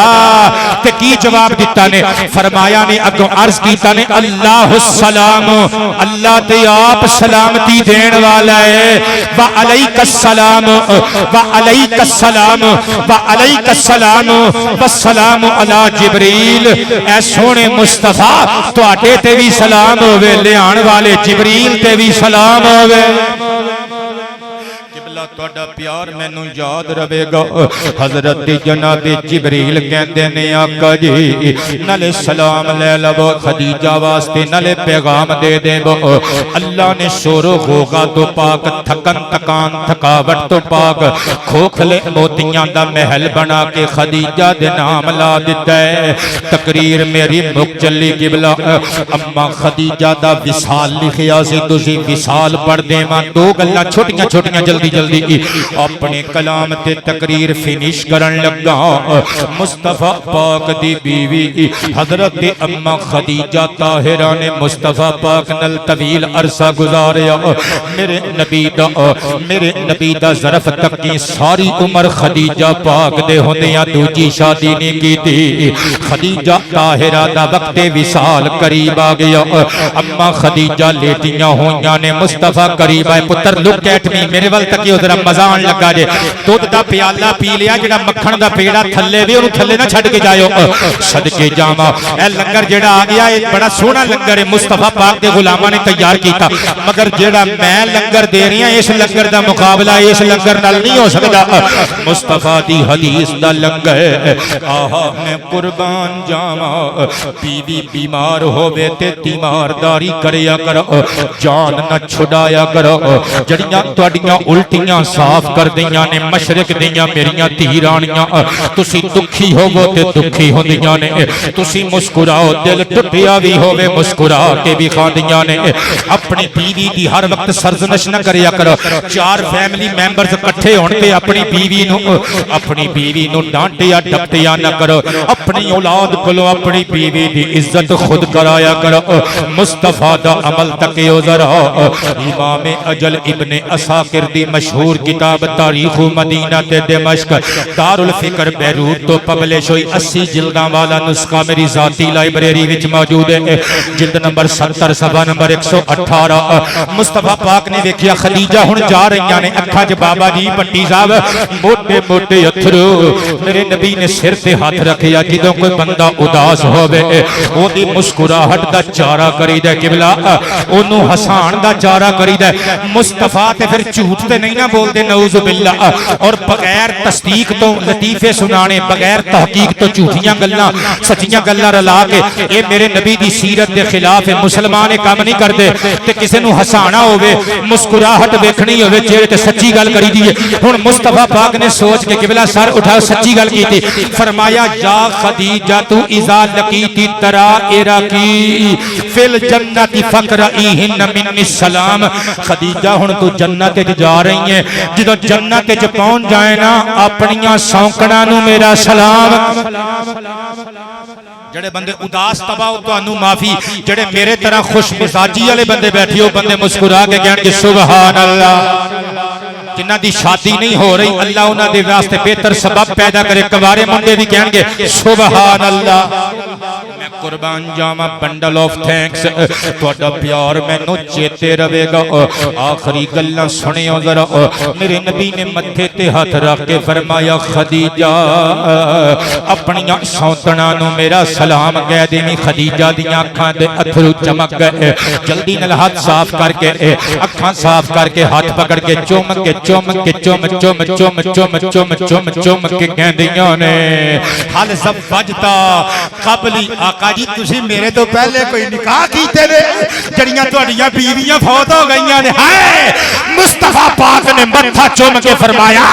تے کی جواب دتا نے فرمایا نے اگوں عرض کیتا نے اللہ السلام اللہ تے آپ سلامتی دین والا ہے و علیک السلام و علیک السلام و علیک السلام والسلام علی جبریل اے سونے مصطفیٰ تواڈے تے بھی سلام ہوے لیان والے جبریل تے بھی سلام ہوے تواڈا پیار مینوں یاد رہے گا حضرت جناب جبریل کہندے نے آقا جی نالے سلام لے لو خدیجہ واسطے نالے پیغام دے دیو اللہ نے شور و غوغا تو پاک تھکن تکان تھکاوٹ تو پاک کھوکھلے موتیاں دا محل بنا کے خدیجہ دے نام لا دتا ہے تقریر میری مک چلی قبلہ اما خدیجہ دا وصال لکھیا سی تسی وصال پڑھ دیواں دو گلاں چھوٹیاں چھوٹیاں جلدی جلدی اپنے کلام تے تقریر فنش کرن لگا مصطفیٰ پاک دی بیوی حضرت اما خدیجہ طاہرہ نے مصطفیٰ پاک نل طویل عرصہ گزاریا میرے نبی دا ظرف تک کی ساری عمر خدیجہ پاک دے ہوندیاں دوجی شادی نہیں کی تھی خدیجہ طاہرہ دا وقت وصال قریب آ گیا اما خدیجہ لیٹیاں ہویاں نے مصطفیٰ قریب آئے پتر لک ایٹ می میرے ول تکیو ذرا مزہ آن لگا جے دودھ دا پیالہ پی لیا جڑا مکھن دا پیڑا تھلے بھی انہوں تھلے نہ چھڑ کے جائیو صدقے جاواں اے لنگر جڑا آ گیا اے بڑا سونا لنگر ہے مصطفیٰ پاک دے غلاماں نے تیار کیتا مگر جڑا میں لنگر دے رہی ہیں اس لنگر دا مقابلہ اس لنگر نال نہیں ہو سکدا مصطفیٰ دی حدیث دا لنگر آہا میں قربان جاواں بیوی بیمار ہووے تے تیمارداری کریا کرو جان نہ چھڑایا کرو جڑیاں تواڈیاں الٹیاں صاف کر دیاں نے مشرق دیاں میریاں تیرانیاں تسی دکھی ہوو تے دکھی ہوندیاں نے تسی مسکراؤ دل ٹٹیا بھی ہووے مسکرا کے بھی کھاندیاں نے اپنی بیوی دی ہر وقت سرزنش نہ کریا کرو چار فیملی ممبرز اکٹھے ہون تے اپنی بیوی نو ڈانٹیا ڈپٹیا نہ کرو اپنی اولاد کولو اپنی بیوی دی عزت خود کرایا کرو مصطفیٰ دا عمل تکیو ذرا امام اجل ابن اساکر دی مشہور کتاب تاریخ مدینہ تے دمشق دارالفکر بیروت تو پبلش ہوئی 80 جلداں والا نسخہ میری ذاتی لائبریری وچ موجود ہے جلد نمبر 70 صفحہ نمبر 118 مصطفیٰ پاک نے دیکھیا خدیجہ ہن جا رہیاں نے اکھاں چ بابا جی پٹی صاحب موٹے موٹے اتھرو میرے نبی نے سر تے ہاتھ رکھیا جدوں کوئی بندہ اداس ہووے او دی مسکراہٹ دا چارہ کریدا قبلہ اونوں ہسان دا چارہ کریدا مصطفیٰ تے پھر جھوٹ تے نہیں نہ بول دے نعوذ باللہ اور بغیر تصدیق تو لطیفے سنانے بغیر تحقیق تو جھوٹیاں گلاں سچیاں گلاں رلا کے اے میرے نبی دی سیرت دے خلاف مسلمان کام نہیں کردے تے کسے نو ہسانا ہووے مسکراہٹ ویکھنی ہووے چہرے تے سچی گل کری دی ہن مصطفیٰ پاک نے سوچ کے قبلہ سر اٹھا سچی گل کیتی فرمایا یا خدیجہ تو اذا لقیتی ترائرا کی فی الجنت فقرئیہن من السلام خدیجہ ہن تو جنت وچ جا رہی ہیں جدوں جنت وچ پہنچ جائے نا اپنیاں سونکڑاں نو میرا سلام جڑے بندے اداس تباہ تانوں معافی جڑے میرے طرح خوش مزاجی والے بندے بیٹھے ہو بندے مسکرا کے کہن گے سبحان اللہ جنہ دی شادی نہیں ہو رہی اللہ انہاں دے واسطے بہتر سبب پیدا کرے کوارے منڈے بھی کہن گے سبحان اللہ میں قربان جاواں بنڈل آف تھینکس تہاڈا پیار مینوں چیتے رہے گا آخری گلاں سنیو ذرا میرے نبی نے متھے تے ہاتھ رکھ کے فرمایا خدیجہ اپنیاں سوتناں نو میرا سلام کہہ دینی خدیجہ دیاں اکھاں دے اتھرو چمک گئے جلدی نال ہاتھ صاف کر کے اکھاں صاف کر کے ہاتھ پکڑ کے چوم کے کہندیاں نے حل زوجتا قبلی آقا جی تسی میرے تو پہلے کوئی نکاح کیتے نے جڑیاں تہاڈیاں بیویاں فوت ہو گئیاں نے ہائے مصطفیٰ پاک نے متھا چوم کے فرمایا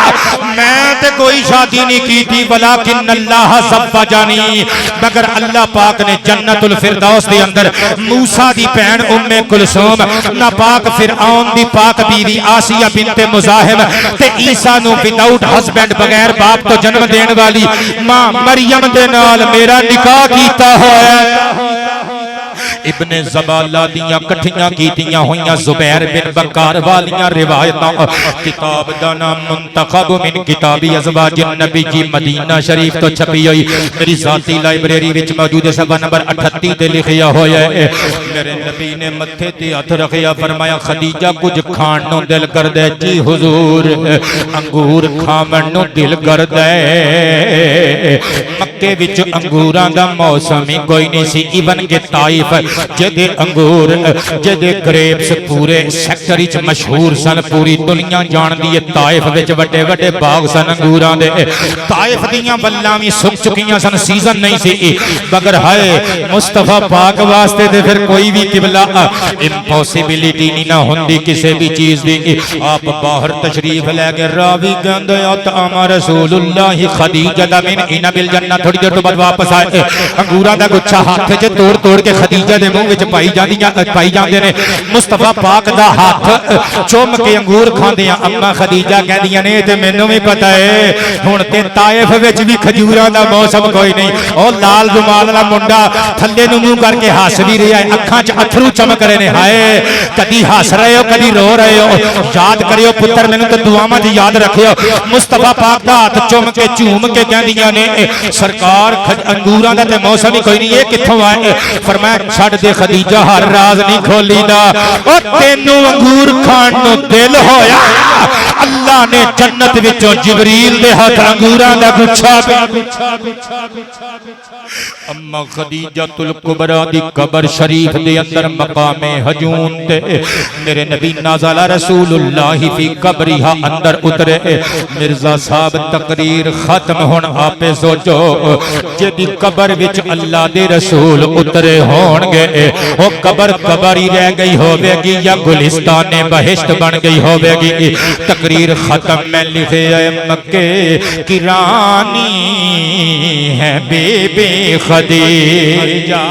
میں تے کوئی شادی نہیں کیتی ولیکن اللہ زوجانی مگر اللہ پاک نے جنت الفردوس دے اندر موسیٰ دی بہن ام کلثوم ناپاک فرعون دی پاک بیوی آسیہ بنت مزاحم تے عیسیٰ نو وداؤٹ ہسبینڈ بغیر باپ تو جنم دین والی ماں مریم دے نال میرا نکاح کیتا ہے ابن زبالہ دیاں کٹھیاں کیتیاں ہویاں زبیر بن بکار والیاں روایتاں کتاب دا نام منتخب من کتابی ازواج النبی کی مدینہ شریف تو چھپی ہوئی میری ذاتی لائبریری وچ موجود ہے صفحہ نمبر 38 تے لکھیا ہویا ہے میرے نبی نے متھے تے ہاتھ رکھیا فرمایا خدیجہ کچھ کھان نو دل کر دے جی حضور انگور کھاون نو دل کر دے مکے وچ انگوراں دا موسم ہی کوئی نہیں سی ایون کہ طائف جدے انگور جدے گریپس پورے سیکٹر وچ مشہور سن پوری دنیا جان دی طائف وچ وڈے وڈے باغ سن انگوراں دے طائف دیاں بلاں وی سک چکیاں سن سیزن نہیں سی مگر ہائے مصطفیٰ پاک واسطے تے پھر کوئی بھی قبلہ امپوسیبلٹی نہیں نہ ہوندی کسی بھی چیز دی آپ باہر تشریف لے کے راوی کہندے اطعم رسول اللہ خدیجہ من عنب الجنہ تھوڑی دیر تو بعد واپس آئے انگوراں دا گچھا ہاتھ وچ توڑ توڑ کے خدیجہ دے منہ وچ پائی جاندے نے مصطفیٰ پاک دا ہاتھ چوم کے انگور کھاندیاں اما خدیجہ کہندیاں نے تے مینوں بھی پتہ ہے ہن تے طائف وچ بھی کھجوراں دا موسم کوئی نہیں او لال رومال والا منڈا تھلے نوں منہ کر کے ہس بھی رہیا ہے اکھاں چ اتھرو چمک رہے نے ہائے کدی ہس رہے ہو کدی رو رہے ہو یاد کریو پتر مینوں تے دعاواں دی یاد رکھیو مصطفیٰ پاک دا ہاتھ چوم کے جھوم کے کہندیاں نے سرکار انگوراں دا تے موسم ہی کوئی نہیں یہ کتھوں آئے فرمایا چھڑ دے خدیجہ ہر راز نہیں کھولی دا او تینوں انگور کھان نو دل ہویا اللہ نے جنت وچوں جبریل دے ہاتھ انگوراں دا گچھا اما خدیجہ الکبریٰ دی قبر شریف دے اندر مقام ہجون تے میرے نبی نازل رسول اللہ فی قبرہا اندر اترے مرزا صاحب تقریر ختم ہون آپے سوچو جدی قبر وچ اللہ دے رسول اترے ہون گے وہ قبر ہی رہ گئی ہوئے گی یا گلستان بہشت بن گئی ہوئے گی تقریر ختم میں لکھے مکے کی رانی ہے بی بی خدیجہ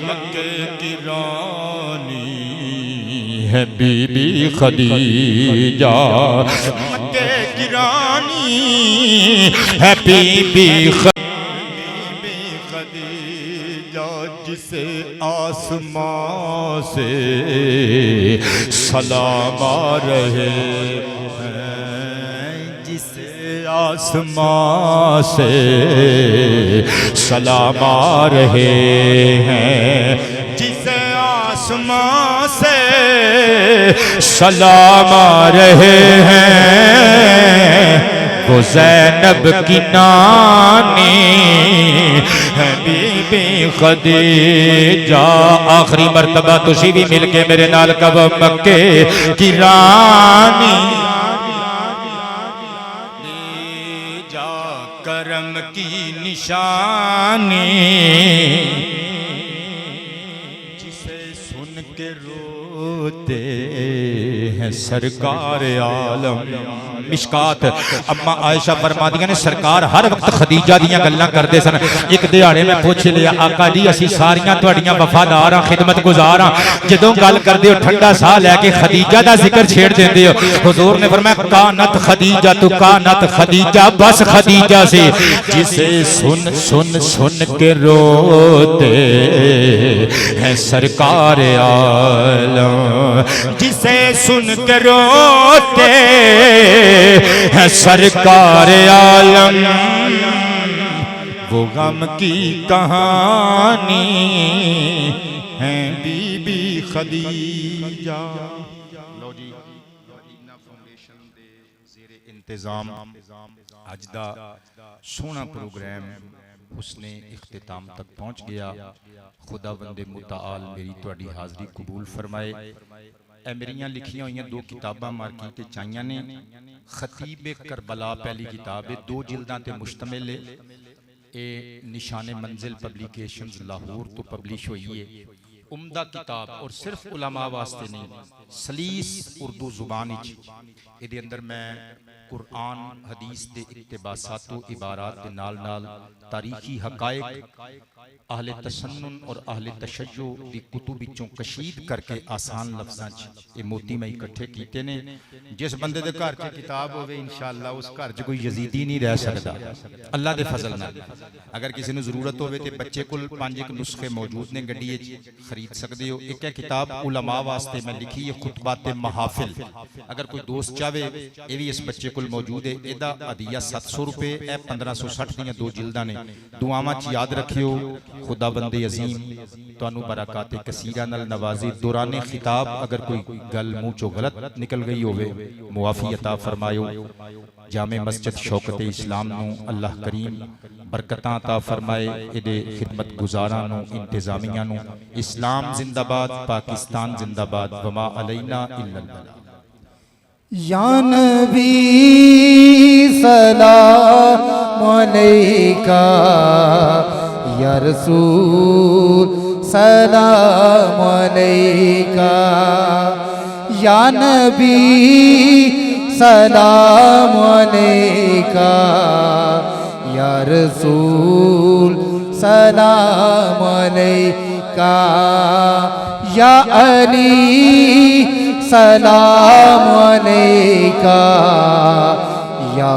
مکے کی رانی ہے بی بی خدیجہ مکے کی رانی ہے بی بی خدیجہ جسے آسمان سے سلام آ رہے آسمان سے سلام آ رہے ہیں جسے آسمان سے سلام آ رہے ہیں وہ زینب کی نانی ہے بی بی خدیجہ آخری مرتبہ تسی بھی مل کے میرے نال کہو مکے کی رانی کرم کی نشانی جسے سن کے روتے ہیں سرکار عالم مشکات اما عائشہ فرما دیا نے سرکار ہر وقت خدیجہ دیاں گلاں کردے سن ایک دیہاڑے میں پوچھ لیا آقا جی اسی ساریاں تہاڈیاں وفاداراں خدمت گزاراں جدوں گل کردے ہو ٹھنڈا سا لے کے خدیجہ دا ذکر چھیڑ دیندے ہو حضور نے فرمایا کانت خدیجہ تو کانت خدیجہ بس خدیجہ سے جسے سن سن سن کے روتے ہیں سرکار عالم جسے سن کے روتے ہے سرکار عالم وہ غم کی کہانی ہے بی بی خدیجہ لو جی مدینہ فاؤنڈیشن دے زیر انتظام اج دا سونا پروگرام حسن اختتام تک پہنچ گیا خدا بند متعال میری تواڈی حاضری قبول فرمائے اے میریاں لکھیاں ہوئیاں دو کتاباں مارکیٹ چاہیاں نے خطیب کربلا پہلی کتاب ہے 2 جلداں تے مشتمل ہے اے نشان منزل پبلیکیشنز لاہور تو پبلش ہوئی ہے عمدہ کتاب اور صرف علماء واسطے نہیں سلیس اردو زبان اے دے اندر میں قرآن حدیث دے اقتباسات و عبارات دے نال نال تاریخی حقائق اہل تسنن اور اہل تشیع دی کتب وچوں کشید کر کے آسان لفظاں چ موتی میں اکٹھے کیتے نے جس بندے دے گھر چ کتاب ہوے انشاءاللہ اس گھر چ کوئی یزیدی نہیں رہ سکدا اللہ دے فضل نال اگر کسی نوں ضرورت ہوے تے بچے کول 5 نسخے موجود نے گڈی وچ خرید سکدے ہو ایک ہے کتاب علماء واسطے میں لکھی ہے خطبات محافل اگر کوئی دوست چاہے اے بھی اس بچے کول موجود ہے ایدا عدیہ 700 روپے اے 1560 دیاں 2 جلداں نے دعاواں چ یاد رکھیو خدا بند عظیم تانوں برکات کثیرہ نال نوازی دوران خطاب اگر کوئی گل منہ چوں غلط نکل گئی ہوے معافی عطا فرمایو جامع مسجد شوکت اسلام نو اللہ کریم برکتاں عطا فرمائے ایدے خدمت گزاراں نو انتظامیہ نو اسلام زندہ باد پاکستان زندہ باد وما علینا الا البلاغ یا نبی سلام علیکہ یا رسول سلام علیکہ یا نبی سلام علیکہ یا رسول سلام علیکہ یا علی سلام علیکہ یا